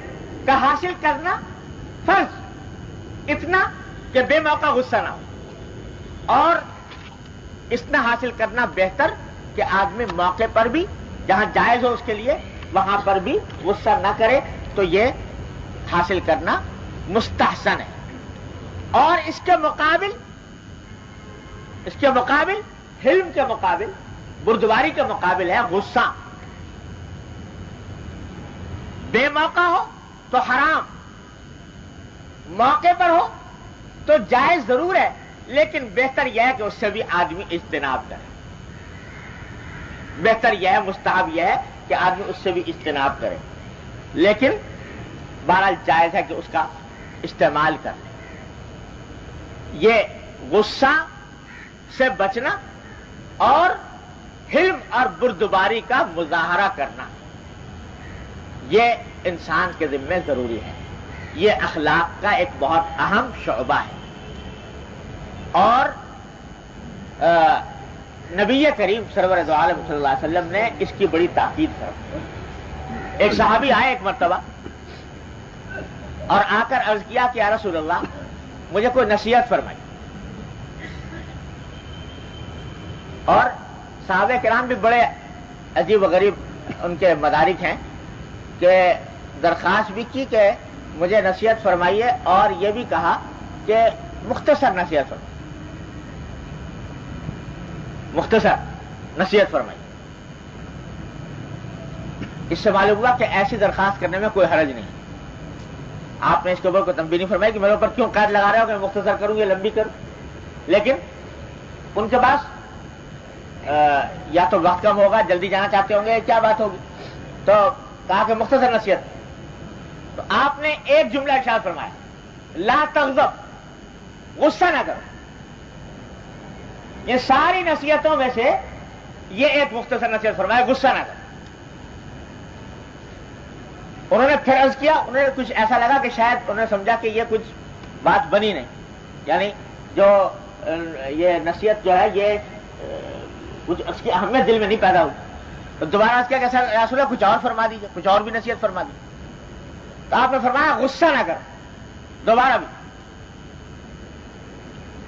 کا حاصل کرنا فرض، اتنا کہ بے موقع غصہ نہ ہو، اور اتنا حاصل کرنا بہتر کہ آدمی موقع پر بھی، جہاں جائز ہو اس کے لیے، وہاں پر بھی غصہ نہ کرے، تو یہ حاصل کرنا مستحسن ہے۔ اور اس کے مقابل حلم کے مقابل، بردباری کے مقابل ہے غصہ۔ بے موقع ہو تو حرام، موقع پر ہو تو جائز ضرور ہے، لیکن بہتر یہ ہے کہ اس سے بھی آدمی اجتناب کرے. بہتر یہ ہے، مستحب یہ ہے کہ آدمی اس سے بھی اجتناب کرے، لیکن بہرحال جائز ہے کہ اس کا استعمال کرے. یہ غصہ سے بچنا اور حلم اور بردباری کا مظاہرہ کرنا، یہ انسان کے ذمہ ضروری ہے. یہ اخلاق کا ایک بہت اہم شعبہ ہے. اور نبی کریم سرور دو عالم صلی اللہ علیہ وسلم نے اس کی بڑی تاکید فرمائی. ایک صحابی آئے ایک مرتبہ اور آ کر عرض کیا کہ یا رسول اللہ مجھے کوئی نصیحت فرمائی. اور صحابہ کرام بھی بڑے عجیب و غریب ان کے مدارک ہیں کہ درخواست بھی کی کہ مجھے نصیحت فرمائیے، اور یہ بھی کہا کہ مختصر نصیحت فرمائیے، مختصر نصیحت فرمائیے. اس سے معلوم ہوا کہ ایسی درخواست کرنے میں کوئی حرج نہیں. آپ نے اس کے اوپر کوئی تنبیہ نہیں فرمائی کہ میرے اوپر کیوں قید لگا رہے ہو کہ میں مختصر کروں یا لمبی کروں. لیکن ان کے پاس یا تو وقت کم ہوگا، جلدی جانا چاہتے ہوں گے، کیا بات ہوگی، تو کہا کہ مختصر نصیحت. تو آپ نے ایک جملہ ارشاد فرمایا، لا تغضب، غصہ نہ کرو. یہ ساری نصیحتوں میں سے یہ ایک مختصر نصیحت فرمایا، غصہ نہ کرو. انہوں نے پھر عرض کیا، انہیں کچھ ایسا لگا کہ شاید انہوں نے سمجھا کہ یہ کچھ بات بنی نہیں، یعنی جو یہ نصیحت جو ہے یہ کچھ اس کی اہمیت دل میں نہیں پیدا ہوئی. تو دوبارہ عرض کیا کہ رسول اللہ کچھ اور فرما دیجیے، کچھ اور بھی نصیحت فرما دیجیے. تو آپ نے فرمایا غصہ نہ کرو. دوبارہ بھی.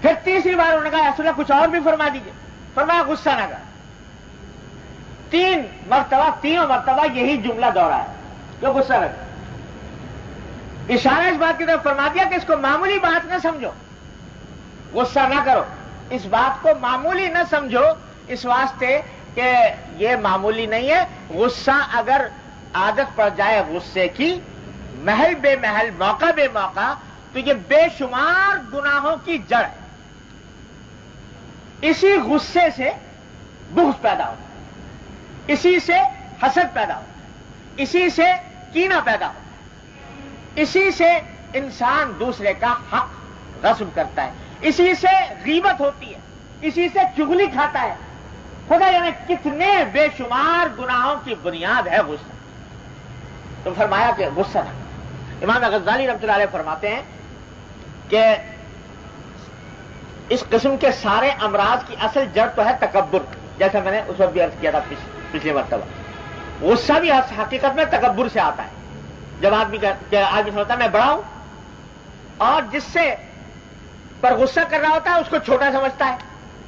پھر تیسری بار انہوں نے کہا رسول اللہ کچھ اور بھی فرما دیجیے. فرمایا غصہ نہ کرو. 3 مرتبہ، تینوں مرتبہ یہی جملہ دوہرایا کہ غصہ نہ کرو. اشارہ اس بات کی طرف فرما دیا کہ اس کو معمولی بات نہ سمجھو، غصہ نہ کرو، اس بات کو معمولی نہ سمجھو، اس واسطے کہ یہ معمولی نہیں ہے. غصہ اگر عادت پڑ جائے غصے کی، محل بے محل، موقع بے موقع، تو یہ بے شمار گناہوں کی جڑ ہے. اسی غصے سے بغض پیدا ہوتا ہے، اسی سے حسد پیدا ہوتا ہے، اسی سے کینہ پیدا ہوتا ہے، اسی سے انسان دوسرے کا حق غصب کرتا ہے، اسی سے غیبت ہوتی ہے، اسی سے چغلی کھاتا ہے. خدا یعنی کتنے بے شمار گناہوں کی بنیاد ہے غصہ. تو فرمایا کہ غصہ نہ. امام غزالی رحمۃ اللہ علیہ فرماتے ہیں کہ اس قسم کے سارے امراض کی اصل جڑ تو ہے تکبر، جیسا میں نے اس وقت بھی عرض کیا تھا پچھلی مرتبہ. غصہ بھی حقیقت میں تکبر سے آتا ہے. جب آدمی سمجھتا ہے میں بڑا ہوں، اور جس سے پر غصہ کر رہا ہوتا ہے اس کو چھوٹا سمجھتا ہے.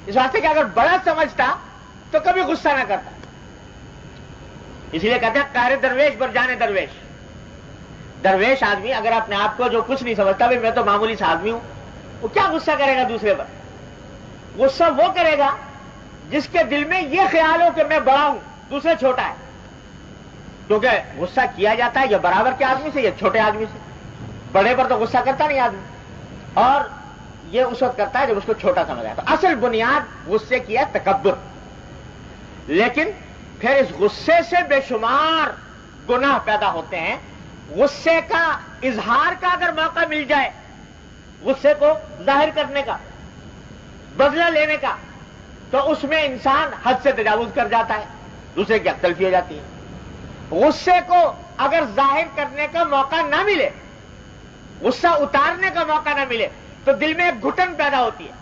اس واسطے کہ اگر بڑا سمجھتا تو کبھی غصہ نہ کرتا. اسی لیے کہتے ہیں قہر درویش بر جانے درویش. درویش آدمی اگر اپنے آپ کو جو کچھ نہیں سمجھتا، میں تو معمولی سا آدمی ہوں، وہ کیا غصہ کرے گا دوسرے پر؟ غصہ وہ کرے گا جس کے دل میں یہ خیال ہو کہ میں بڑا ہوں، دوسرے چھوٹا ہے. کیونکہ غصہ کیا جاتا ہے یا برابر کے آدمی سے یا چھوٹے آدمی سے. بڑے پر تو غصہ کرتا نہیں آدمی، اور یہ اس وقت کرتا ہے جب اس کو چھوٹا سمجھا. تو اصل بنیاد غصے کی ہے تکبر. لیکن پھر اس غصے سے بے شمار گناہ پیدا ہوتے ہیں. غصے کا اظہار کا اگر موقع مل جائے، غصے کو ظاہر کرنے کا، بدلہ لینے کا، تو اس میں انسان حد سے تجاوز کر جاتا ہے، دوسرے کی حق تلفی ہو جاتی ہے. غصے کو اگر ظاہر کرنے کا موقع نہ ملے، غصہ اتارنے کا موقع نہ ملے، تو دل میں ایک گھٹن پیدا ہوتی ہے.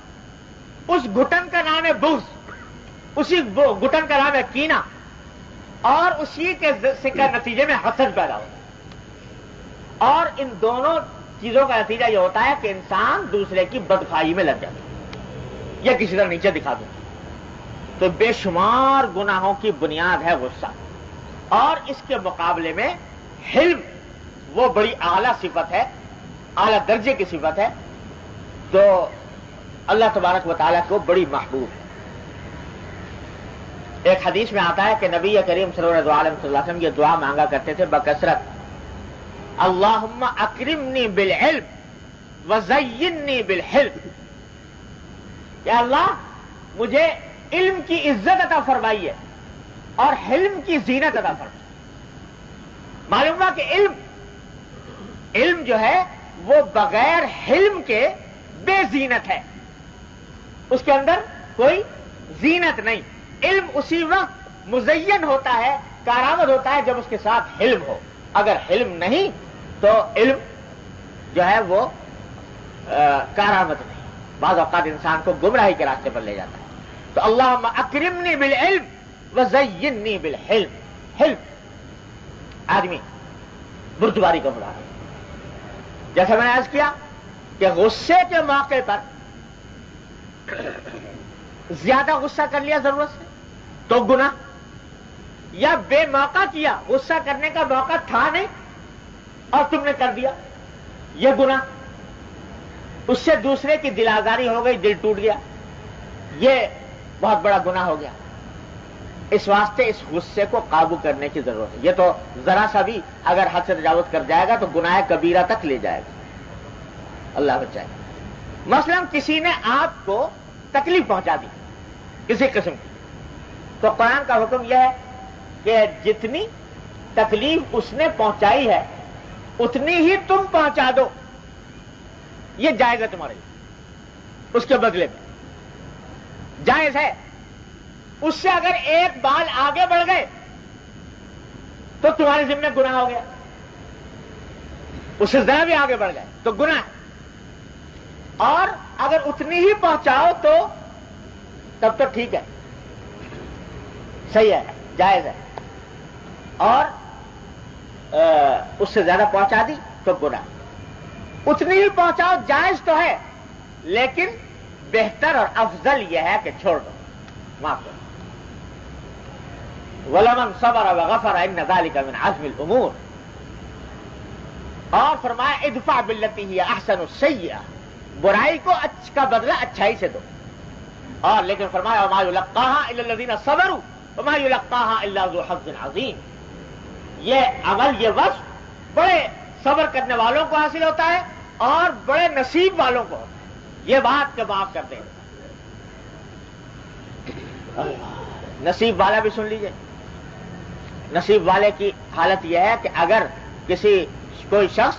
اس گھٹن کا نام ہے بغض، اسی گھٹن کا نام ہے کینہ، اور اسی کے نتیجے میں حسد پیدا ہوتا ہے. اور ان دونوں چیزوں کا نتیجہ یہ ہوتا ہے کہ انسان دوسرے کی بدخواہی میں لگ جاتا ہے یا کسی طرح نیچے دکھا دے. تو بے شمار گناہوں کی بنیاد ہے غصہ. اور اس کے مقابلے میں حلم وہ بڑی اعلیٰ صفت ہے، اعلیٰ درجے کی صفت ہے، تو اللہ تبارک و تعالیٰ کو بڑی محبوب ہے. ایک حدیث میں آتا ہے کہ نبی کریم صلی اللہ علیہ وسلم یہ دعا مانگا کرتے تھے بکثرت، اللہم اکرمنی بالعلم وزیننی بالحلم. کہ اللہ مجھے علم کی عزت عطا فرمائیے اور حلم کی زینت عطا فرمائیے. معلوم ہوا کہ علم جو ہے وہ بغیر حلم کے بے زینت ہے، اس کے اندر کوئی زینت نہیں. علم اسی وقت مزین ہوتا ہے، کارآمد ہوتا ہے جب اس کے ساتھ حلم ہو. اگر حلم نہیں تو علم جو ہے وہ کارآمد نہیں، بعض اوقات انسان کو گمراہی کے راستے پر لے جاتا ہے. تو اللہم اکرمنی بالعلم وزینی بالحلم. حلم آدمی بردباری کا بلا ہے. جیسا میں نے عرض کیا کہ غصے کے موقع پر زیادہ غصہ کر لیا ضرورت سے تو گناہ، یا بے موقع کیا، غصہ کرنے کا موقع تھا نہیں اور تم نے کر دیا، یہ گناہ. اس سے دوسرے کی دل آزاری ہو گئی، دل ٹوٹ گیا، یہ بہت بڑا گناہ ہو گیا. اس واسطے اس غصے کو قابو کرنے کی ضرورت ہے. یہ تو ذرا سا بھی اگر حد سے تجاوز کر جائے گا تو گناہ کبیرہ تک لے جائے گا، اللہ بچائے. مثلا کسی نے آپ کو تکلیف پہنچا دی کسی قسم کی، تو قرآن کا حکم یہ ہے کہ جتنی تکلیف اس نے پہنچائی ہے اتنی ہی تم پہنچا دو. یہ جائز ہے تمہارے لیے، اس کے بدلے میں جائز ہے. اس سے اگر ایک بال آگے بڑھ گئے تو تمہارے ذمہ گناہ ہو گیا، اس سے ذرا بھی آگے بڑھ گئے تو گناہ ہے. اور اگر اتنی ہی پہنچاؤ تو تب تو ٹھیک ہے، صحیح ہے، جائز ہے. اور اس سے زیادہ پہنچا دی تو گناہ. اتنی ہی پہنچاؤ جائز تو ہے، لیکن بہتر اور افضل یہ ہے کہ چھوڑ دو، معاف کرو. وَلَمَنْ صَبَرَ وَغَفَرَ إِنَّ ذَلِكَ مِنْ عَزْمِ الْأُمُورِ. اور فرمایا ادفع باللتی ہی احسن السیئہ، برائی کو کا بدلہ اچھائی سے دو. اور لیکن فرمایا وما یلقاها الا الذین صبروا وما یلقاها الا ذو حظ عظیم. یہ عمل، یہ وصف بڑے صبر کرنے والوں کو حاصل ہوتا ہے اور بڑے نصیب والوں کو. یہ بات کہ معاف کر دیں، نصیب والا بھی سن لیجئے. نصیب والے کی حالت یہ ہے کہ اگر کوئی شخص،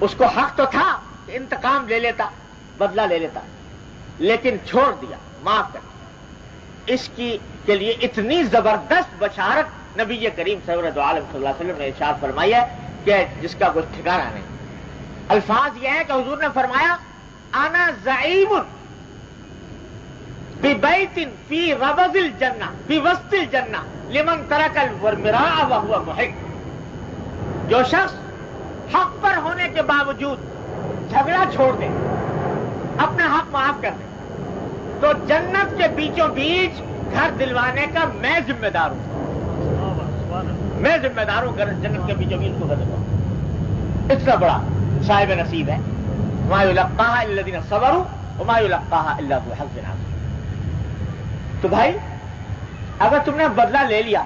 اس کو حق تو تھا کہ انتقام لے لیتا، بدلہ لے لیتا، لیکن چھوڑ دیا، معاف کر دیا. اس کے لیے اتنی زبردست بشارت نبی کریم سرور عالم صلی اللہ علیہ وسلم نے ارشاد فرمائی ہے کہ جس کا کوئی ٹھکانہ نہیں. الفاظ یہ ہے کہ حضور نے فرمایا انا زعیم ببیت فی ربض الجنہ فی وسط الجنہ لمن ترک المراء وهو محق. جو شخص حق پر ہونے کے باوجود جھگڑا چھوڑ دے، اپنا حق معاف کر دے، تو جنت کے بیچوں بیچ گھر دلوانے کا میں ذمہ دار ہوں. میں ذمہ دار ہوں جنت کے بیچوں بیچ کو گھر دلواؤں. اتنا بڑا صاحب نصیب ہے. وما یلقاها الا الذین صبروا وما یلقاها الا ذو حظ عظیم. تو بھائی اگر تم نے بدلہ لے لیا،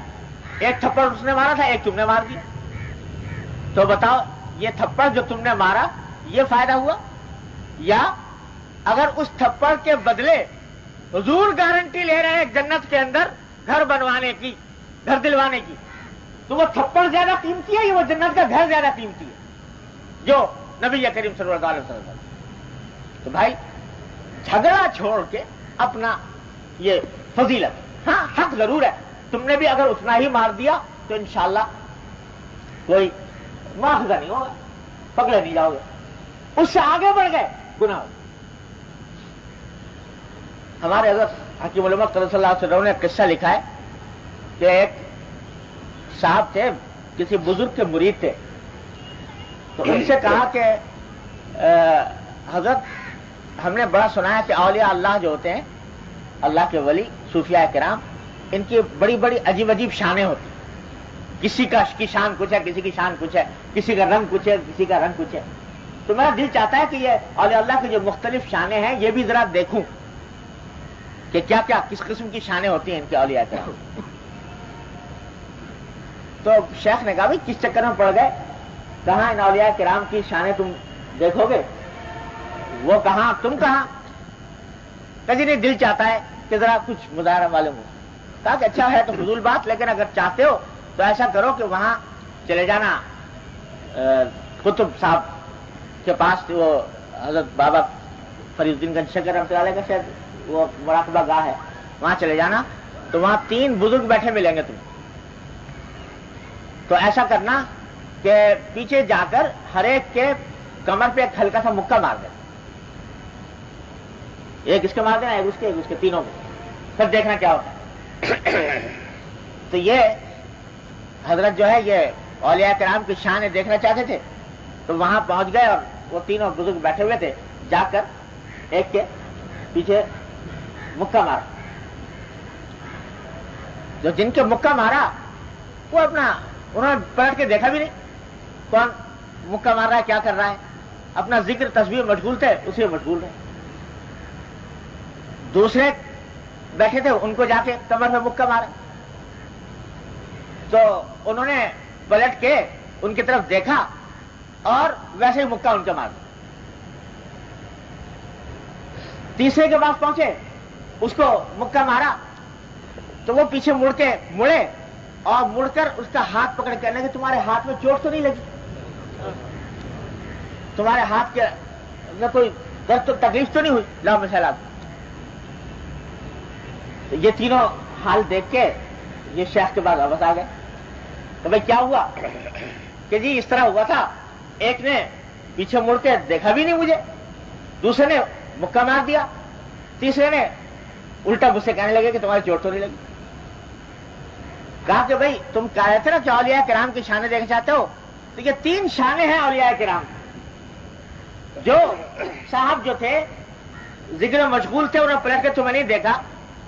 ایک تھپڑ اس نے مارا تھا، ایک تم نے مار دی، تو بتاؤ یہ تھپڑ جو تم نے مارا یہ فائدہ ہوا؟ یا اگر اس تھپڑ کے بدلے حضور گارنٹی لے رہے ہیں جنت کے اندر گھر بنوانے کی، گھر دلوانے کی، تو وہ تھپڑ زیادہ قیمتی ہے یا وہ جنت کا گھر زیادہ قیمتی ہے جو نبی کریم صلی اللہ علیہ وسلم؟ تو بھائی جھگڑا چھوڑ کے اپنا یہ فضیلت. ہاں حق ضرور ہے، تم نے بھی اگر اتنا ہی مار دیا تو انشاءاللہ کوئی مواخذہ نہیں ہوگا، پکڑے نہیں جاؤ گے. اس سے آگے بڑھ گئے گناہ. ہمارے حضرت حکیم علامہ صلی اللہ علیہ وسلم نے قصہ لکھا ہے کہ ایک صاحب تھے، کسی بزرگ کے مرید تھے. تو ان سے کہا کہ حضرت ہم نے بڑا سنا ہے کہ اولیاء اللہ جو ہوتے ہیں، اللہ کے ولی صوفیاء کرام، ان کی بڑی بڑی عجیب عجیب شانیں ہوتی ہیں. کسی کی شان کچھ ہے، کسی کی شان کچھ ہے، کسی کا رنگ کچھ ہے، کسی کا رنگ کچھ ہے. تو میرا دل چاہتا ہے کہ یہ اولیاء اللہ کی جو مختلف شانیں ہیں یہ بھی ذرا دیکھوں کہ کیا کیا کس قسم کی شانیں ہوتی ہیں ان کے اولیاء کرام. تو شیخ نے کہا بھائی کس چکر میں پڑ گئے، کہاں ان اولیاء کرام کی شانیں تم دیکھو گے، وہ کہاں تم کہاں. کہ نہیں دل چاہتا ہے کہ ذرا کچھ مظاہرہ معلوم ہو. کہا کہ اچھا ہے تو فضول بات، لیکن اگر چاہتے ہو تو ایسا کرو کہ وہاں چلے جانا قطب صاحب کے پاس، وہ حضرت بابا فرید الدین گنج شکر رحمۃ اللہ علیہ کا شاید وہ مراقبہ گاہ ہے، وہاں چلے جانا تو وہاں 3 بزرگ بیٹھے ملیں گے تمہیں. تو ایسا کرنا کہ پیچھے جا کر ہر ایک کے کمر پہ ایک ہلکا سا مکہ مار دینا، ایک اس کے مار دینا، ایک اس کے تینوں کو، پھر دیکھنا کیا ہوتا ہے. تو یہ حضرت جو ہے یہ اولیاء کرام کی شان دیکھنا چاہتے تھے، تو وہاں پہنچ گئے اور وہ تینوں بزرگ بیٹھے ہوئے تھے، جا کر ایک کے پیچھے مکہ مارا. جو جن کے مکہ مارا وہ انہوں نے پلٹ کے دیکھا بھی نہیں کون مکہ مار رہا ہے، کیا کر رہا ہے، اپنا ذکر تسبیح مشغول تھے، اسی میں مشغول رہے. دوسرے بیٹھے تھے ان کو جا کے کمر میں مکہ مارا، تو انہوں نے پلٹ کے ان کی طرف دیکھا اور ویسے ہی مکہ ان کے مار دیا. تیسرے کے پاس پہنچے، اس کو مکہ مارا تو وہ پیچھے مڑے اور مڑ کر اس کا ہاتھ پکڑ کے کہنے کہ تمہارے ہاتھ میں چوٹ تو نہیں لگی، تمہارے ہاتھ کے میں کوئی درد تو تکلیف تو نہیں ہوئی، لا مسئلہ. یہ تینوں حال دیکھ کے یہ شیخ کے بعد واپس آ گئے. تو بھائی کیا ہوا؟ کہ جی اس طرح ہوا تھا، ایک نے پیچھے مڑ کے دیکھا بھی نہیں مجھے، دوسرے نے مکہ مار دیا، تیسرے نے الٹا مجھ سے کہنے لگے کہ تمہاری چوٹ تو نہیں لگی. کہا کہ بھائی تم کہہ رہے تھے نا کہ اولیاء کرام کی شانیں دیکھنا چاہتے ہو، تو یہ 3 شانیں ہیں اولیاء کرام. جو صاحب جو تھے ذکر میں مشغول تھے، انہوں نے پلٹ کے تمہیں نہیں دیکھا،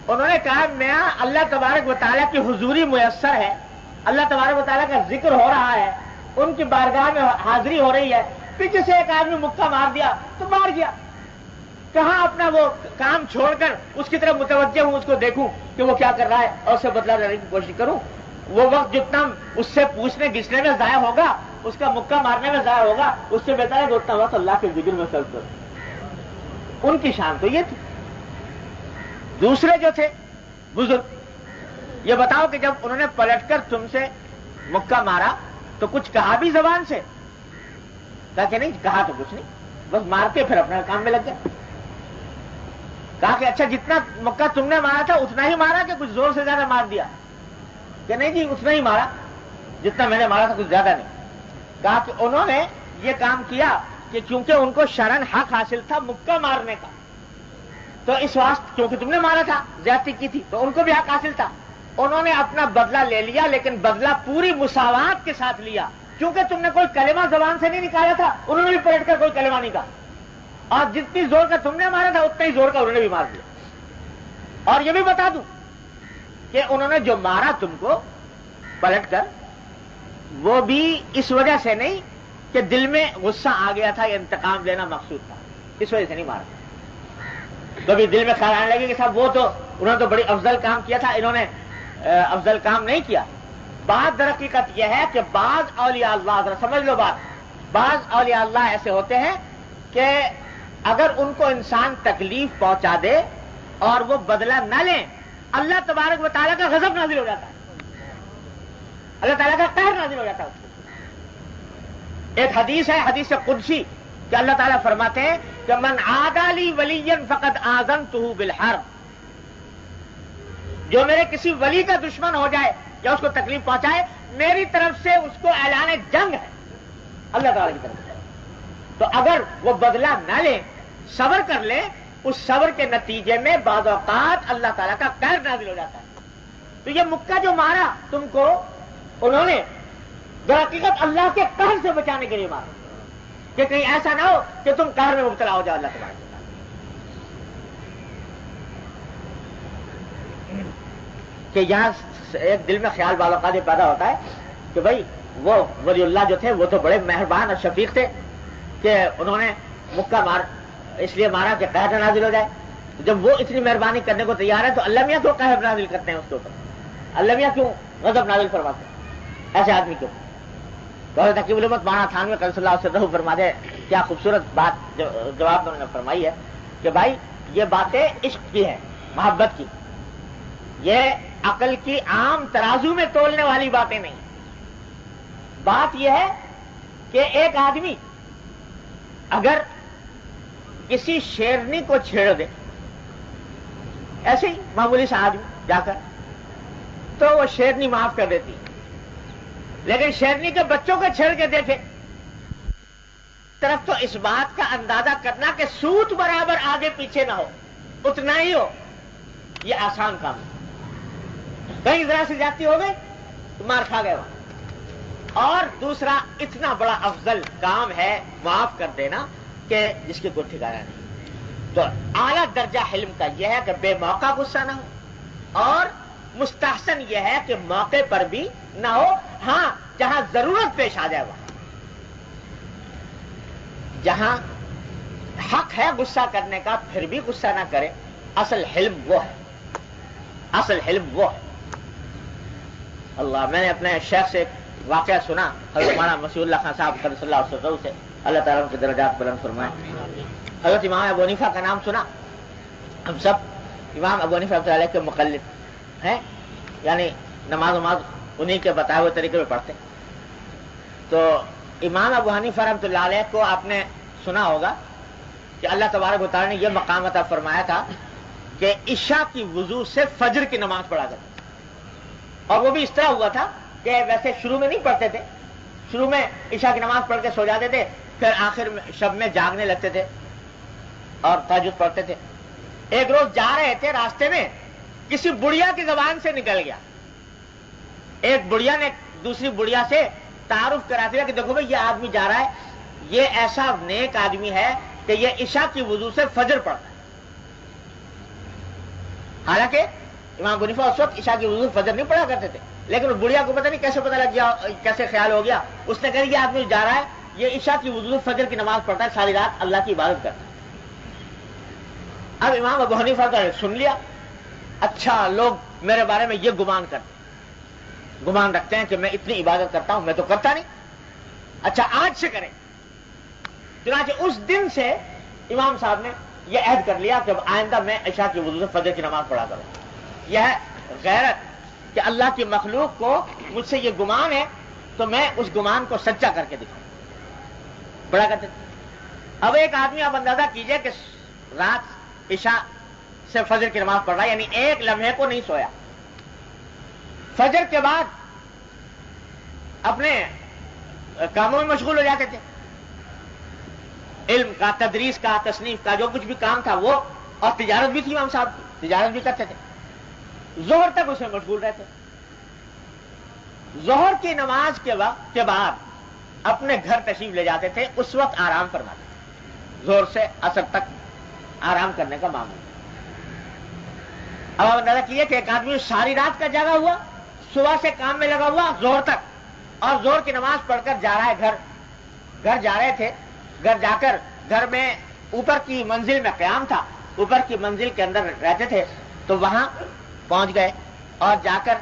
انہوں نے کہا میں اللہ تبارک و تعالیٰ کی حضوری میسر ہے، اللہ تبارک و تعالیٰ کا ذکر ہو رہا ہے، ان کی بارگاہ میں حاضری ہو رہی ہے، پیچھے سے ایک آدمی مکہ مار دیا تو مار گیا. کہاں اپنا وہ کام چھوڑ کر اس کی طرف متوجہ ہوں، اس کو دیکھوں کہ وہ کیا کر رہا ہے اور اسے بدلا لینے کی کوشش کروں. وہ وقت جتنا اس سے پوچھنے گھسنے میں ضائع ہوگا، اس کا مکہ مارنے میں ضائع ہوگا، اس سے بہتر ہے کہ اتنا وقت اللہ کے ذکر میں صرف کرو. ان کی شان تو یہ تھی. دوسرے جو تھے بزرگ، یہ بتاؤ کہ جب انہوں نے پلٹ کر تم سے مکہ مارا تو کچھ کہا بھی زبان سے؟ کہا کہ نہیں، کہا تو کچھ نہیں، بس مار کے پھر اپنے کام میں لگ گئے. کہا کہ اچھا جتنا مکہ تم نے مارا تھا اتنا ہی مارا کہ کچھ زور سے زیادہ مار دیا؟ کہ نہیں جی اتنا ہی مارا جتنا میں نے مارا تھا، کچھ زیادہ نہیں. کہا کہ انہوں نے یہ کام کیا کہ کیونکہ ان کو شرعاً حق حاصل تھا مکہ مارنے کا، تو اس واسطے کیونکہ تم نے مارا تھا، زیادتی کی تھی، تو ان کو بھی حق حاصل تھا، انہوں نے اپنا بدلہ لے لیا، لیکن بدلہ پوری مساوات کے ساتھ لیا. کیونکہ تم نے کوئی کلمہ زبان سے نہیں نکالا تھا، انہوں نے بھی پلٹ کر کوئی کلمہ نہیں کہا، اور جتنی زور کا تم نے مارا تھا اتنا ہی زور کا انہوں نے بھی مار دیا. اور یہ بھی بتا دوں کہ انہوں نے جو مارا تم کو پلٹ کر، وہ بھی اس وجہ سے نہیں کہ دل میں غصہ آ گیا تھا یا انتقام لینا مقصود تھا، اس وجہ سے نہیں مارا. کبھی دل میں خیال آنے لگے کہ صاحب وہ تو انہوں نے تو بڑی افضل کام کیا تھا، انہوں نے افضل کام نہیں کیا. بات در حقیقت یہ ہے کہ بعض اولیاء اللہ، ذرا سمجھ لو بات، بعض اولیاء اللہ ایسے ہوتے ہیں کہ اگر ان کو انسان تکلیف پہنچا دے اور وہ بدلہ نہ لیں، اللہ تبارک و تعالیٰ کا غضب نازل ہو جاتا ہے، اللہ تعالیٰ کا قہر نازل ہو جاتا ہے. ایک حدیث ہے، حدیث قدسی، کہ اللہ تعالیٰ فرماتے ہیں کہ من عادی لی ولیا فقد آذنتہ بالحرب، جو میرے کسی ولی کا دشمن ہو جائے یا اس کو تکلیف پہنچائے، میری طرف سے اس کو اعلان جنگ ہے اللہ تعالیٰ کی طرف سے. تو اگر وہ بدلہ نہ لیں، صبر کر لیں، اس صبر کے نتیجے میں بعض اوقات اللہ تعالیٰ کا قہر نازل ہو جاتا ہے. تو یہ مکہ جو مارا تم کو، انہوں نے در حقیقت اللہ کے قہر سے بچانے کے لیے مارا، کہ کہیں ایسا نہ ہو کہ تم قہر میں مبتلا ہو جاؤ اللہ تبارک و تعالیٰ. کہ یہاں ایک دل میں خیال بعض اوقات پیدا ہوتا ہے کہ بھائی وہ ولی اللہ جو تھے وہ تو بڑے مہربان اور شفیق تھے کہ انہوں نے مکہ اس لیے مارا کہ قہر نازل ہو جائے. جب وہ اتنی مہربانی کرنے کو تیار ہے تو اللہ میاں کیوں قہر نازل کرتے ہیں اس کے اوپر؟ اللہ میاں کیوں غضب نازل فرماتے ہیں ایسے آدمی کیوں؟ بہت تقیب الامت مولانا تھانوی قدس اللہ سرہ فرما دے، کیا خوبصورت بات جواب انہوں نے فرمائی ہے کہ بھائی یہ باتیں عشق کی ہیں، محبت کی، یہ عقل کی عام ترازو میں تولنے والی باتیں نہیں۔ بات یہ ہے کہ ایک آدمی اگر کسی شیرنی کو چھیڑ دے، ایسے ہی معمولی سا آدمی جا کر، تو وہ شیرنی معاف کر دیتی، لیکن شیرنی کے بچوں کو چھیڑ کے دیکھے طرف تو اس بات کا اندازہ کرنا کہ سوت برابر آگے پیچھے نہ ہو، اتنا ہی ہو، یہ آسان کام ہے۔ کہیں ذرا سی زیادتی ہو گئی تو مار کھا گئے وہاں۔ اور دوسرا اتنا بڑا افضل کام ہے معاف کر دینا کہ جس کی کوئی ٹھکانا نہیں۔ تو اعلیٰ درجہ حلم کا یہ ہے کہ بے موقع غصہ نہ ہو، اور مستحسن یہ ہے کہ موقع پر بھی نہ ہو، ہاں جہاں ضرورت پیش آ جائے وہاں، جہاں حق ہے غصہ کرنے کا پھر بھی غصہ نہ کرے۔ اصل حلم وہ ہے، اصل حلم وہ ہے۔ اللہ، میں نے اپنے شیخ سے ایک واقعہ سنا، حضرت مولانا مسیح اللہ خان صاحب صلی اللہ علیہ وسلم سے، اللہ تعالیٰ ان کے درجات بلند فرمائے۔ حضرت امام ابو حنیفہ کا نام سنا، ہم سب امام ابو حنیفہ رحمۃ اللہ علیہ کے مقلد ہیں، یعنی نماز انہی کے بتائے ہوئے طریقے میں پڑھتے۔ تو امام ابو حنیفہ رحمۃ اللہ علیہ کو آپ نے سنا ہوگا کہ اللہ تبارک و تعالیٰ نے یہ مقام عطا فرمایا تھا کہ عشاء کی وضو سے فجر کی نماز پڑھا کرتے، اور وہ بھی اس طرح ہوا تھا کہ ویسے شروع میں نہیں پڑھتے تھے، شروع میں عشاء کی نماز پڑھ کے سو جاتے تھے، پھر آخر میں شب میں جاگنے لگتے تھے اور تہجد پڑھتے تھے۔ ایک روز جا رہے تھے، راستے میں کسی بڑھیا کی زبان سے نکل گیا، ایک بڑھیا نے دوسری بڑھیا سے تعارف کرا دیا کہ دیکھو بھائی یہ آدمی جا رہا ہے، یہ ایسا نیک آدمی ہے کہ یہ عشاء کی وضو سے فجر پڑھتا ہے۔ حالانکہ امام ابو حنیفہ اس وقت عشاء کی وضو سے فجر نہیں پڑھا کرتے تھے، لیکن اس بڑھیا کو پتہ نہیں کیسے پتہ لگ گیا، کیسے خیال ہو گیا، اس نے کہا یہ آدمی جا رہا ہے، یہ عشاء کی وضو سے فجر کی نماز پڑھتا ہے، ساری رات اللہ کی عبادت کرتا ہے۔ اب امام ابو حنیفہ کا سن لیا، اچھا لوگ میرے بارے میں یہ گمان رکھتے ہیں کہ میں اتنی عبادت کرتا ہوں، میں تو کرتا نہیں، اچھا آج سے کریں۔ چنانچہ اس دن سے امام صاحب نے یہ عہد کر لیا کہ آئندہ میں عشاء کی وضو سے فجر کی نماز پڑھا کروں۔ یہ ہے غیرت کہ اللہ کی مخلوق کو مجھ سے یہ گمان ہے تو میں اس گمان کو سچا کر کے دکھاؤں، پڑھا کرتے تھے۔ اب ایک آدمی آپ اندازہ کیجئے کہ رات عشاء سے فجر کی نماز پڑھ رہا ہے، یعنی ایک لمحے کو نہیں سویا، فجر کے بعد اپنے کاموں میں مشغول ہو جاتے تھے، علم کا، تدریس کا، تصنیف کا، جو کچھ بھی کام تھا وہ، اور تجارت بھی تھی امام صاحب کی، تجارت بھی کرتے تھے، ظہر تک اس میں مشغول رہتے۔ ظہر کی نماز کے وقت کے بعد اپنے گھر تشریف لے جاتے تھے، اس وقت آرام فرماتے تھے، ظہر سے عصر تک آرام کرنے کا معمول۔ اب آپ اندازہ کیجیے کہ ایک آدمی ساری رات کا جاگا ہوا، صبح سے کام میں لگا ہوا ظہر تک، اور ظہر کی نماز پڑھ کر جا رہا ہے گھر جا رہے تھے، گھر جا کر گھر میں اوپر کی منزل میں قیام تھا، اوپر کی منزل کے اندر رہتے تھے، تو وہاں پہنچ گئے اور جا کر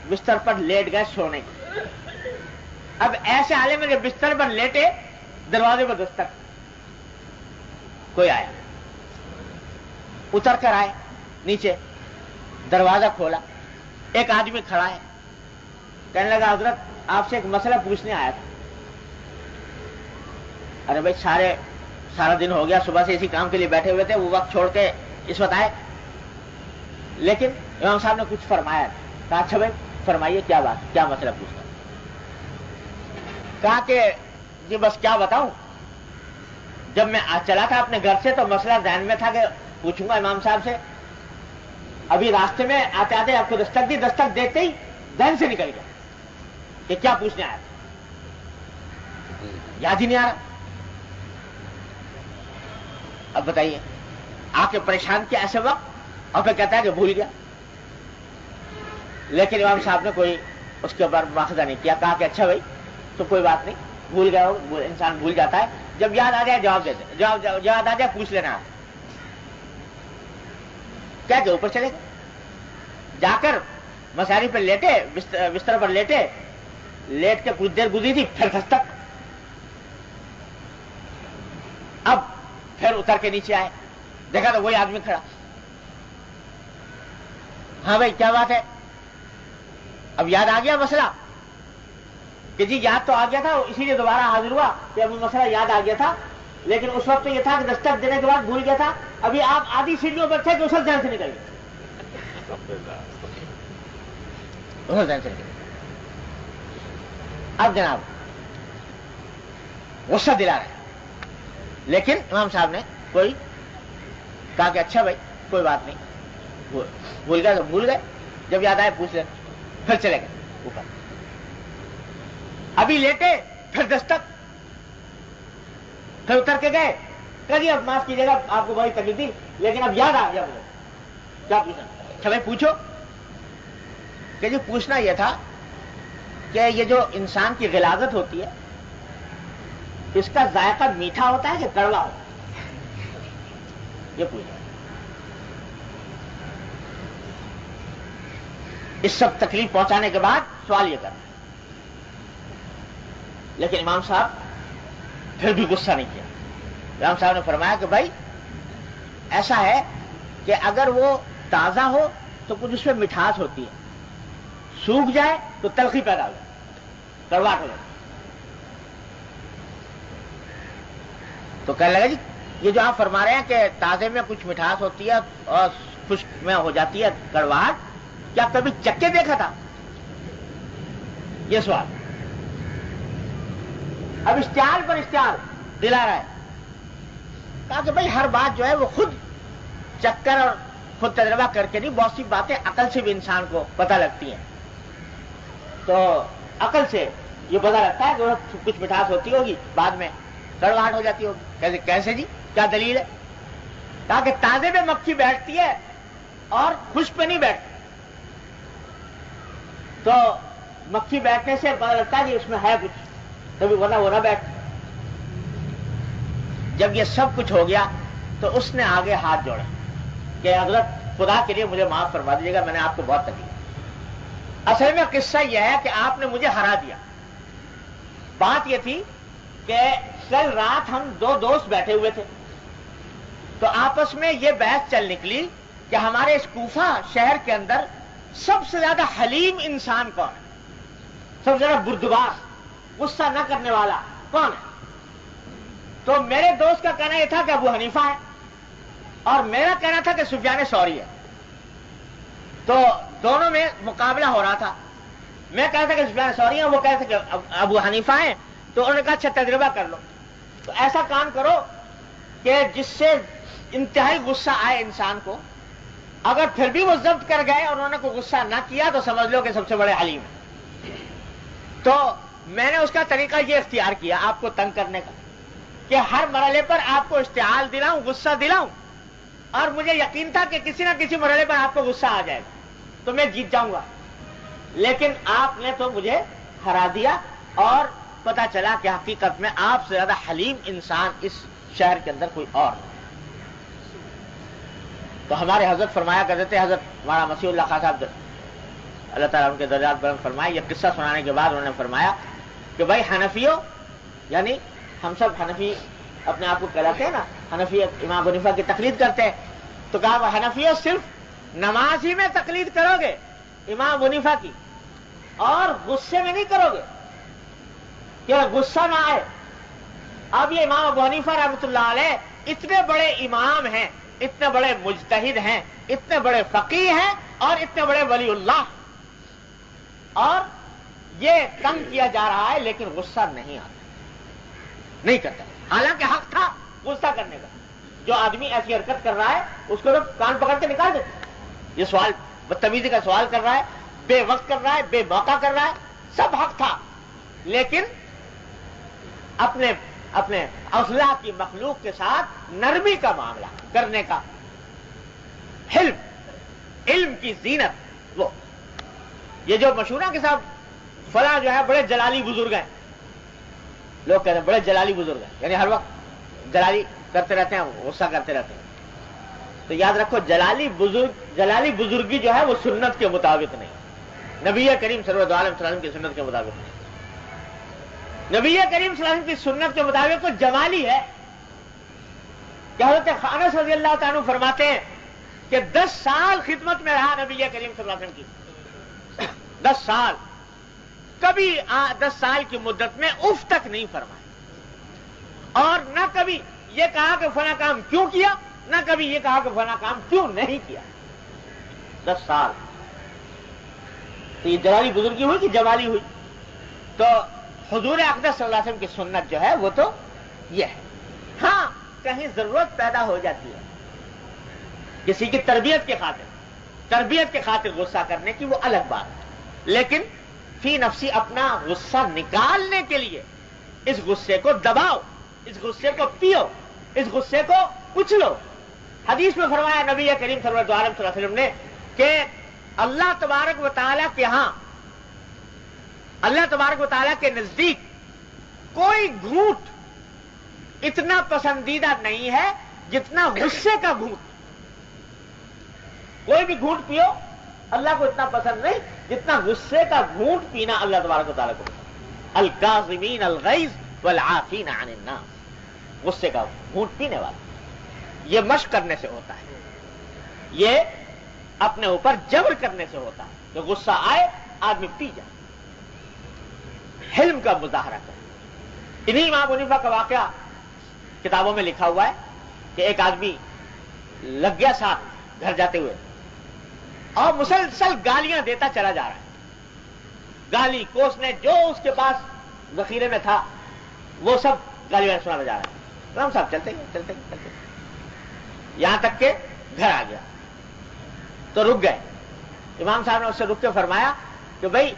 بستر پر لیٹ گئے سونے کے۔ اب ایسے حالے میں جب بستر پر لیٹے، دروازے پر دستک، کوئی آیا، اتر کر آئے نیچے، دروازہ کھولا، ایک آدمی کھڑا ہے، کہنے لگا حضرت آپ سے ایک مسئلہ پوچھنے آیا تھا۔ ارے بھائی سارا دن ہو گیا، صبح سے اسی کام کے لیے بیٹھے ہوئے تھے، وہ وقت چھوڑ کے اس وقت آئے، لیکن امام صاحب نے کچھ فرمایا، کہا اچھا بھائی فرمائیے کیا بات، کیا مسئلہ پوچھنا؟ کہا کہ جی بس کیا بتاؤں، جب میں چلا تھا اپنے گھر سے تو مسئلہ ذہن میں تھا کہ پوچھوں گا امام صاحب سے، ابھی راستے میں آتے آتے آپ کو دستک دی، دستک دیتے ہی ذہن سے نکل گیا کہ کیا پوچھنے آیا، یاد ہی نہیں آ رہا۔ اب بتائیے، آ کے پریشان کیا ایسے وقت، اور پھر کہتا ہے کہ بھول گیا۔ لیکن امام صاحب نے کوئی اس کے اوپر مواخذہ نہیں کیا، کہا کہ اچھا بھائی تو کوئی بات نہیں، بھول گیا ہو، انسان بھول جاتا ہے، جب یاد آ جائے جواب دے دے، جب یاد آ جائے پوچھ لینا۔ کیا کہ اوپر چلے گئے، جا کر مساری پر لیٹے، بستر پر لیٹے، لیٹ کے کچھ دیر گزری تھی، پھر دستک، اب پھر اتر کے نیچے آئے، دیکھا تو وہی آدمی کھڑا. ہاں بھائی کیا بات ہے؟ اب یاد آ گیا مسئلہ کہ جی یاد تو آ گیا تھا، اسی لیے دوبارہ حاضر ہوا کہ ابھی مسئلہ یاد آ گیا تھا، لیکن اس وقت تو یہ تھا کہ دستک دینے کے بعد بھول گیا تھا. ابھی آپ آدھی سیڑھیوں پر تھے کہ اس وقت ذہن سے نکل گئے. اب جناب غصہ دلا رہے، لیکن امام صاحب نے کوئی کہا کہ اچھا بھائی کوئی بات نہیں، بھول گئے تو بھول گئے، جب یاد آئے پوچھ لیں. پھر چلے گئے اوپر. ابھی لیٹے پھر دستک، پھر اتر کے گئے. کہا جی اب معاف کیجیے گا آپ کو بڑی تکلیف دی، لیکن اب یاد آ گیا مجھے. کیا پوچھنا؟ اچھا بھائی پوچھو. کہ جی پوچھنا یہ تھا کہ یہ جو انسان کی غلاظت ہوتی ہے اس کا ذائقہ میٹھا ہوتا ہے کہ کڑوا ہوتا ہے؟ یہ پوچھا. اس سب تکلیف پہنچانے کے بعد سوال یہ کرنا. لیکن امام صاحب پھر بھی غصہ نہیں کیا. امام صاحب نے فرمایا کہ بھائی ایسا ہے کہ اگر وہ تازہ ہو تو کچھ اس میں مٹھاس ہوتی ہے، سوکھ جائے تو تلخی پیدا ہو جائے، کڑواہٹ ہو جائے. تو کہنے لگا جی یہ جو آپ فرما رہے ہیں کہ تازے میں کچھ مٹھاس ہوتی ہے اور خشک میں ہو جاتی ہے کڑواہٹ، کیا کبھی چکھ کے دیکھا تھا؟ یہ سوال. اب اشتعال پر اشتعال دلا رہا ہے. کہا کہ بھائی ہر بات جو ہے وہ خود چکھ کر اور خود تجربہ کر کے نہیں، بہت سی باتیں عقل سے بھی انسان کو پتہ لگتی ہیں. تو عقل سے یہ پتہ لگتا ہے کہ کچھ مٹھاس ہوتی ہوگی، بعد میں کڑواہٹ ہو جاتی ہوگی. کیسے جی؟ کیا دلیل ہے؟ کہا کہ تازے میں مکھی بیٹھتی ہے اور خشک پہ نہیں بیٹھتی. تو مکھی بیٹھنے سے پتہ لگتا ہے کہ اس میں ہے کچھ، کبھی ورنہ وہ نہ بیٹھ. جب یہ سب کچھ ہو گیا تو اس نے آگے ہاتھ جوڑا کہ حضرت خدا کے لیے مجھے معاف فرما دیجیے گا، میں نے آپ کو بہت تکلیف. اصل میں قصہ یہ ہے کہ آپ نے مجھے ہرا دیا. بات یہ تھی کہ کل رات ہم دو دوست بیٹھے ہوئے تھے، تو آپس میں یہ بحث چل نکلی کہ ہمارے اس کوفہ شہر کے اندر سب سے زیادہ حلیم انسان کون ہے، سب سے زیادہ بردبار، غصہ نہ کرنے والا کون ہے. تو میرے دوست کا کہنا یہ تھا کہ ابو حنیفہ ہے، اور میرا کہنا تھا کہ سفیان ثوری ہے. تو دونوں میں مقابلہ ہو رہا تھا. میں کہتا تھا کہ سفیان ثوری ہے، وہ کہتے تھے کہ ابو حنیفہ ہیں. تو انہوں نے کہا اچھا تجربہ کر لو. تو ایسا کام کرو کہ جس سے انتہائی غصہ آئے انسان کو، اگر پھر بھی وہ ضبط کر گئے اور انہوں نے کوئی غصہ نہ کیا تو سمجھ لو کہ سب سے بڑے حلیم ہیں. تو میں نے اس کا طریقہ یہ اختیار کیا آپ کو تنگ کرنے کا کہ ہر مرحلے پر آپ کو اشتعال دلاؤں، غصہ دلاؤں، اور مجھے یقین تھا کہ کسی نہ کسی مرحلے پر آپ کو غصہ آ جائے گا تو میں جیت جاؤں گا. لیکن آپ نے تو مجھے ہرا دیا اور پتا چلا کہ حقیقت میں آپ سے زیادہ حلیم انسان اس شہر کے اندر کوئی اور نہیں. تو ہمارے حضرت فرمایا کرتے تھے، حضرت ہمارا مسیح اللہ خان صاحب اللہ تعالیٰ ان کے درجات بلند فرمائے، یہ قصہ سنانے کے بعد انہوں نے فرمایا کہ بھائی حنفیوں، یعنی ہم سب حنفی اپنے آپ کو کہلاتے ہیں نا، حنفی امام ابو حنیفہ کی تقلید کرتے ہیں. تو کہا حنفیوں صرف نماز ہی میں تقلید کرو گے امام ابو حنیفہ کی، اور غصے میں نہیں کرو گے کہ غصہ نہ آئے. اب یہ امام ابو حنیفہ رحمۃ اللہ علیہ اتنے بڑے امام ہیں، اتنے بڑے مجتہد ہیں، اتنے بڑے فقیہ ہیں اور اتنے بڑے ولی اللہ، اور یہ تنگ کیا جا رہا ہے لیکن غصہ نہیں آتا، نہیں کرتا. حالانکہ حق تھا غصہ کرنے کا. جو آدمی ایسی حرکت کر رہا ہے اس کو تو کان پکڑ کے نکال دیتے. یہ سوال بدتمیزی کا سوال کر رہا ہے، بے وقت کر رہا ہے، بے موقع کر رہا ہے، سب حق تھا، لیکن اپنے اوصلاح کی مخلوق کے ساتھ نرمی کا معاملہ کرنے کا، علم کی زینت. وہ یہ جو مشہور ہے کہ صاحب فلاں جو ہے بڑے جلالی بزرگ ہیں، لوگ کہتے ہیں بڑے جلالی بزرگ ہیں، یعنی ہر وقت جلالی کرتے رہتے ہیں، غصہ کرتے رہتے ہیں. تو یاد رکھو جلالی بزرگی جو ہے وہ سنت کے مطابق نہیں، نبی کریم صلی اللہ علیہ وسلم کی سنت کے مطابق نہیں. نبی کریم صلی اللہ علیہ وسلم کی سنت کے مطابق تو جمالی ہے کہ کہ حضرت انس رضی اللہ تعالیٰ عنہ فرماتے ہیں کہ 10 سال خدمت میں رہا نبی کریم صلی اللہ علیہ وسلم کی، 10 سال، کبھی 10 سال کی مدت میں اف تک نہیں فرمایا، اور نہ کبھی یہ کہا کہ فلاں کام کیوں کیا، نہ کبھی یہ کہا کہ فلاں کام کیوں نہیں کیا۔ 10 سال تو یہ جلالی بزرگی ہوئی کہ جوالی ہوئی؟ تو حضور اقدس صلی اللہ علیہ وسلم کی سنت جو ہے وہ تو یہ ہے۔ ہاں کہیں ضرورت پیدا ہو جاتی ہے کسی کی تربیت کے خاطر غصہ کرنے کی، وہ الگ بات ہے، لیکن فی نفسی اپنا غصہ نکالنے کے لیے اس غصے کو دباؤ، اس غصے کو پیو، اس غصے کو کچلو۔ حدیث میں فرمایا نبی کریم صلی اللہ علیہ وسلم نے کہ اللہ تبارک و تعالیٰ کے ہاں، اللہ تبارک و تعالیٰ کے نزدیک کوئی گھونٹ اتنا پسندیدہ نہیں ہے جتنا غصے کا گھونٹ۔ کوئی بھی گھونٹ پیو اللہ کو اتنا پسند نہیں جتنا غصے کا گھونٹ پینا اللہ تبارک و تعالیٰ کو پسند۔ الکاظمین الغیظ والعافین عن الناس، غصے کا گھونٹ پینے والا، یہ مشق کرنے سے ہوتا ہے، یہ اپنے اوپر جبر کرنے سے ہوتا ہے کہ غصہ آئے آدمی پی جائے، حلم کا مظاہرہ کرے۔ انہی امام حنیفہ کا واقعہ کتابوں میں لکھا ہوا ہے کہ ایک آدمی لگ گیا ساتھ گھر جاتے ہوئے اور مسلسل گالیاں دیتا چلا جا رہا ہے، گالی کوسنے جو اس کے پاس ذخیرے میں تھا وہ سب گالیاں سناتا جا رہا ہے۔ امام صاحب چلتے گئے یہاں تک کہ گھر آ گیا تو رک گئے۔ امام صاحب نے اس سے رک کے فرمایا کہ بھائی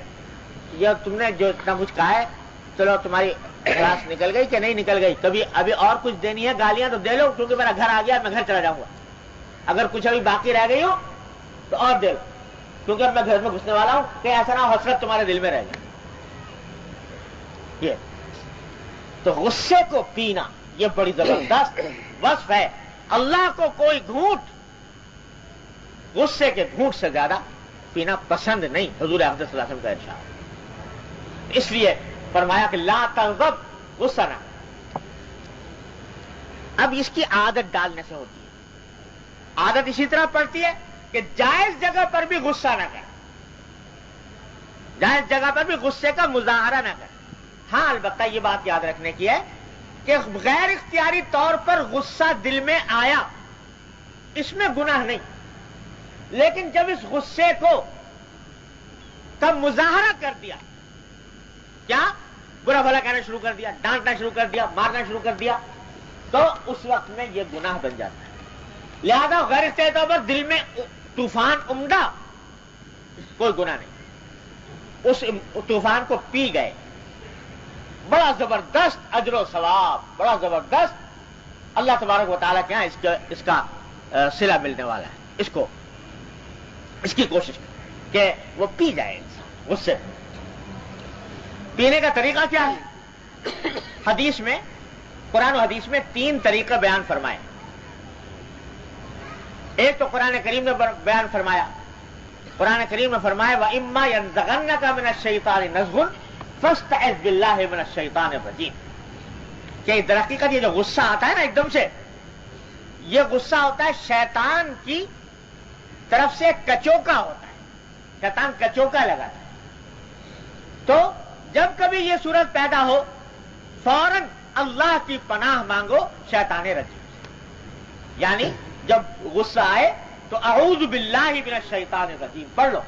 یہ تم نے جو اتنا کچھ کہا ہے، چلو تمہاری کلاس نکل گئی کہ نہیں نکل گئی، کبھی ابھی اور کچھ دینی ہے گالیاں تو دے لو، کیونکہ میرا گھر آ گیا، میں گھر چلا جاؤں گا، اگر کچھ ابھی باقی رہ گئی ہو تو اور دے لو، کیونکہ اب میں گھر میں گھسنے والا ہوں کہ ایسا نہ ہو حسرت تمہارے دل میں رہ جائے۔ یہ تو غصے کو پینا یہ بڑی زبردست وصف ہے۔ اللہ کو کوئی گھونٹ غصے کے گھونٹ سے زیادہ پینا پسند نہیں، حضور اقدس صلی اللہ علیہ وسلم کا ارشاد۔ اس لیے فرمایا کہ لا تغضب، غصہ نہ۔ اب اس کی عادت ڈالنے سے ہوتی ہے، عادت اسی طرح پڑتی ہے کہ جائز جگہ پر بھی غصہ نہ کرے، جائز جگہ پر بھی غصے کا مظاہرہ نہ کرے۔ ہاں البتہ یہ بات یاد رکھنے کی ہے کہ غیر اختیاری طور پر غصہ دل میں آیا، اس میں گناہ نہیں، لیکن جب اس غصے کو کا مظاہرہ کر دیا، کیا برا بھلا کہنا شروع کر دیا، ڈانٹنا شروع کر دیا، مارنا شروع کر دیا، تو اس وقت میں یہ گناہ بن جاتا ہے۔ لہذا غیر اختیاری طور پر دل میں طوفان عمدہ، کوئی گناہ نہیں، اس طوفان کو پی گئے، بڑا زبردست اجر و ثواب، بڑا زبردست اللہ تبارک و تعالیٰ کے یہاں اس کا صلہ ملنے والا ہے۔ اس کی کوشش کہ وہ پی جائے انسان غصے میں۔ پینے کا طریقہ کیا ہے؟ حدیث میں، قرآن و حدیث میں 3 طریقے بیان فرمائے۔ ایک تو قرآن کریم نے بیان فرمایا، قرآن کریم نے فرمایا وَإِمَّا يَنزَغَنَّكَ مِنَ الشَّيْطَانِ نَزْغٌ فَاسْتَعِذْ بِاللَّهِ مِنَ الشَّيْطَانِ الرَّجِيمِ، کہ در حقیقت یہ جو غصہ آتا ہے نا ایک دم سے، یہ غصہ ہوتا ہے شیطان کی طرف سے کچوکا ہوتا ہے، شیطان کچوکا لگاتا ہے۔ تو جب کبھی یہ صورت پیدا ہو فوراً اللہ کی پناہ مانگو شیطان رجیم سے، یعنی جب غصہ آئے تو اعوذ باللہ من الشیطان الرجیم پڑھ لو،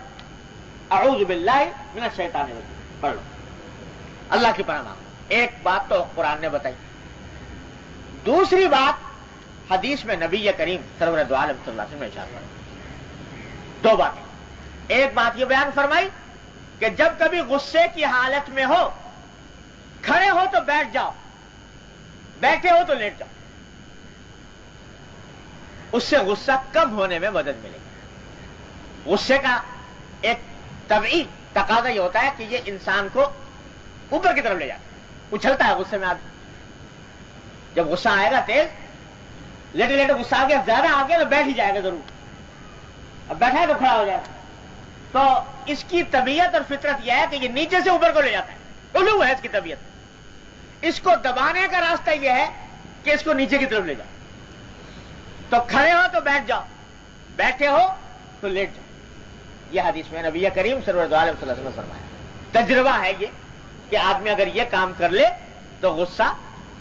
اعوذ باللہ من الشیطان الرجیم پڑھ لو، اللہ کی پناہ مانگو۔ ایک بات تو قرآن نے بتائی، دوسری بات حدیث میں نبی کریم سرور دو عالم صلی اللہ علیہ وسلم نے ارشاد فرمایا۔ 2 باتیں، ایک بات یہ بیان فرمائی کہ جب کبھی غصے کی حالت میں ہو، کھڑے ہو تو بیٹھ جاؤ، بیٹھے ہو تو لیٹ جاؤ، اس سے غصہ کم ہونے میں مدد ملے گی۔ غصے کا ایک طبعی تقاضا یہ ہوتا ہے کہ یہ انسان کو اوپر کی طرف لے جاتا ہے، اچھلتا ہے غصے میں آدمی۔ جب غصہ آئے گا تیز، لیٹے لیٹے غصہ آ گیا، زیادہ آ گیا تو بیٹھ ہی جائے گا ضرور، اب بیٹھا ہے تو کھڑا ہو جائے گا۔ تو اس کی طبیعت اور فطرت یہ ہے کہ یہ نیچے سے اوپر کو لے جاتا ہے، علو ہے اس کی طبیعت۔ اس کو دبانے کا راستہ یہ ہے کہ اس کو نیچے کی طرف لے جاؤ، تو کھڑے ہو تو بیٹھ جاؤ، بیٹھے ہو تو لیٹ جاؤ. یہ حدیث میں نبی کریم سرور دو عالم صلی اللہ علیہ وسلم نے فرمایا. تجربہ ہے یہ کہ آدمی اگر یہ کام کر لے تو غصہ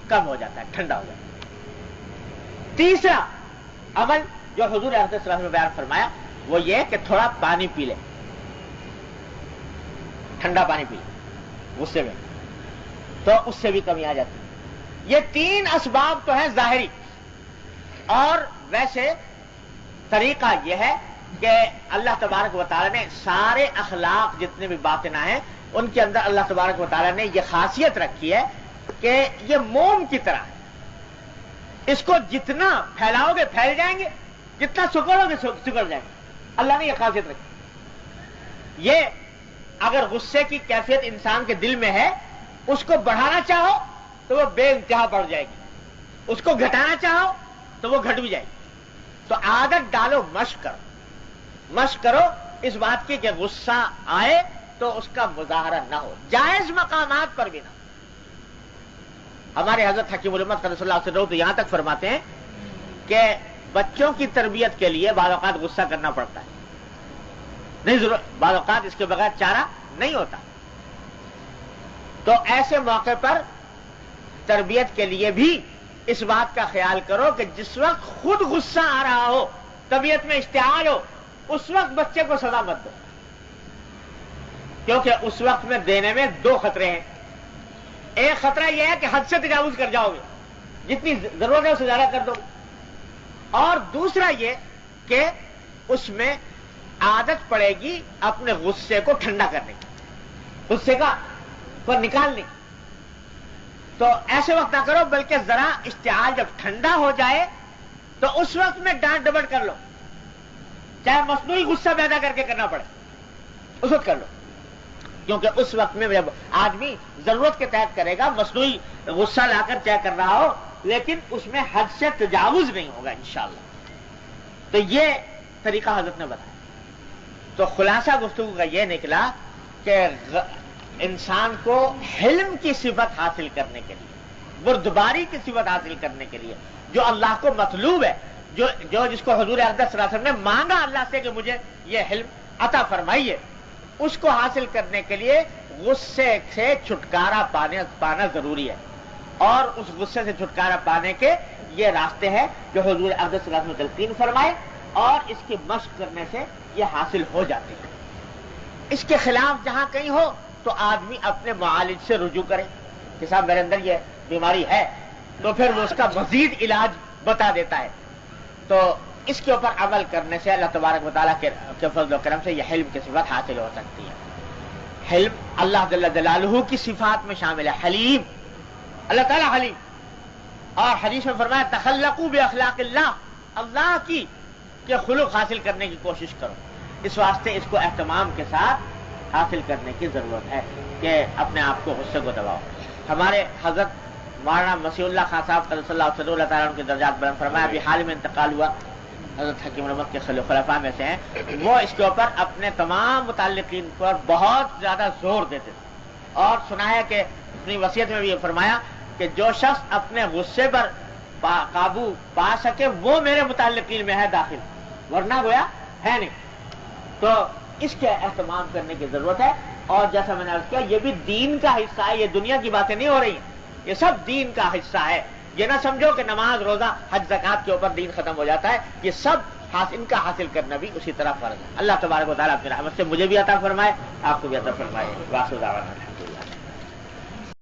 کم ہو جاتا ہے، ٹھنڈا ہو جاتا ہے. تیسرا عمل جو حضور اقدس صلی اللہ علیہ وسلم نے بیان فرمایا وہ یہ کہ تھوڑا پانی پی لے، ٹھنڈا پانی پی لے غصے میں، تو اس سے بھی کمی آ جاتی ہے. یہ تین اسباب تو ہیں ظاہری، اور ویسے طریقہ یہ ہے کہ اللہ تبارک و تعالیٰ نے سارے اخلاق جتنے بھی باطنہ ہیں ان کے اندر اللہ تبارک و تعالیٰ نے یہ خاصیت رکھی ہے کہ یہ موم کی طرح ہے. اس کو جتنا پھیلاؤ گے پھیل جائیں گے، جتنا سکڑو گے سکڑ جائیں گے. اللہ نے یہ خاصیت رکھی. یہ اگر غصے کی کیفیت انسان کے دل میں ہے، اس کو بڑھانا چاہو تو وہ بے انتہا بڑھ جائے گی، اس کو گھٹانا چاہو تو وہ گھٹ بھی جائے گی. تو عادت ڈالو، مشق کرو اس بات کی کہ غصہ آئے تو اس کا مظاہرہ نہ ہو، جائز مقامات پر بھی نہ. ہمارے حضرت حکیم الامت صلی اللہ علیہ وسلم تو یہاں تک فرماتے ہیں کہ بچوں کی تربیت کے لیے بعض اوقات غصہ کرنا پڑتا ہے، نہیں ضرورت، بعض اوقات اس کے بغیر چارہ نہیں ہوتا. تو ایسے موقع پر تربیت کے لیے بھی اس بات کا خیال کرو کہ جس وقت خود غصہ آ رہا ہو، طبیعت میں اشتعال ہو، اس وقت بچے کو سزا مت دو، کیونکہ اس وقت میں دینے میں دو خطرے ہیں. ایک خطرہ یہ ہے کہ حد سے تجاوز کر جاؤ گے، جتنی ضرورت ہے اسے زیادہ کر دو، اور دوسرا یہ کہ اس میں عادت پڑے گی اپنے غصے کو ٹھنڈا کرنے کی، غصے کو نکالنے کی. تو ایسے وقت نہ کرو، بلکہ ذرا اشتعال جب ٹھنڈا ہو جائے تو اس وقت میں ڈانٹ ڈپٹ کر لو، چاہے مصنوعی غصہ پیدا کر کے کرنا پڑے اس وقت کر لو. کیونکہ اس وقت میں جب آدمی ضرورت کے تحت کرے گا، مصنوعی غصہ لا کر چاہے کر رہا ہو، لیکن اس میں حد سے تجاوز نہیں ہوگا انشاءاللہ. تو یہ طریقہ حضرت نے بتایا. تو خلاصہ گفتگو کا یہ نکلا کہ انسان کو حلم کی صفت حاصل کرنے کے لیے، بردباری کی صفت حاصل کرنے کے لیے، جو اللہ کو مطلوب ہے، جو جس کو حضور اقدس صلی اللہ علیہ وسلم نے مانگا اللہ سے کہ مجھے یہ حلم عطا فرمائیے، اس کو حاصل کرنے کے لیے غصے سے چھٹکارا پانا ضروری ہے. اور اس غصے سے چھٹکارا پانے کے یہ راستے ہیں جو حضور اقدس صلی اللہ علیہ وسلم نے تلقین فرمائے، اور اس کی مشق کرنے سے یہ حاصل ہو جاتے ہیں. اس کے خلاف جہاں کہیں ہو تو آدمی اپنے معالج سے رجوع کرے کہ صاحب میرے اندر یہ بیماری ہے، تو پھر وہ اس کا مزید علاج بتا دیتا ہے. تو اس کے اوپر عمل کرنے سے اللہ تبارک و تعالیٰ کے فضل و کرم سے یہ حلم کی صفت حاصل ہو سکتی ہے. حلم اللہ جل جلالہ کی صفات میں شامل ہے. حلیم، اللہ تعالیٰ حلیم. اور حدیث میں فرمایا تخلقوا باخلاق اللہ، اللہ کی کہ خلق حاصل کرنے کی کوشش کرو. اس واسطے اس کو اہتمام کے ساتھ حاصل کرنے کی ضرورت ہے کہ اپنے آپ کو غصے کو دباؤ. ہمارے حضرت مولانا مسیح اللہ خان صاحب قدس اللہ علیہ اللہ تعالیٰ ان کے درجات بلند فرمایا، ابھی حال میں انتقال ہوا، حضرت حکیم الامت کے خلفاء میں سے ہیں. وہ اس کے اوپر اپنے تمام متعلقین پر بہت زیادہ زور دیتے تھے، اور سنا ہے کہ اپنی وصیت میں بھی یہ فرمایا کہ جو شخص اپنے غصے پر قابو پا سکے وہ میرے متعلقین میں ہے داخل، ورنہ گویا ہے نہیں. تو اس کے اہتمام کرنے کی ضرورت ہے. اور جیسا میں نے عرض کیا، یہ بھی دین کا حصہ ہے، یہ دنیا کی باتیں نہیں ہو رہی ہیں، یہ سب دین کا حصہ ہے. یہ نہ سمجھو کہ نماز، روزہ، حج، زکوٰۃ کے اوپر دین ختم ہو جاتا ہے. یہ سب ان کا حاصل کرنا بھی اسی طرح فرض ہے. اللہ تبارک و تعالیٰ اپنی رحمت سے مجھے بھی عطا فرمائے، آپ کو بھی عطا فرمائے. واخر دعوانا الحمدللہ.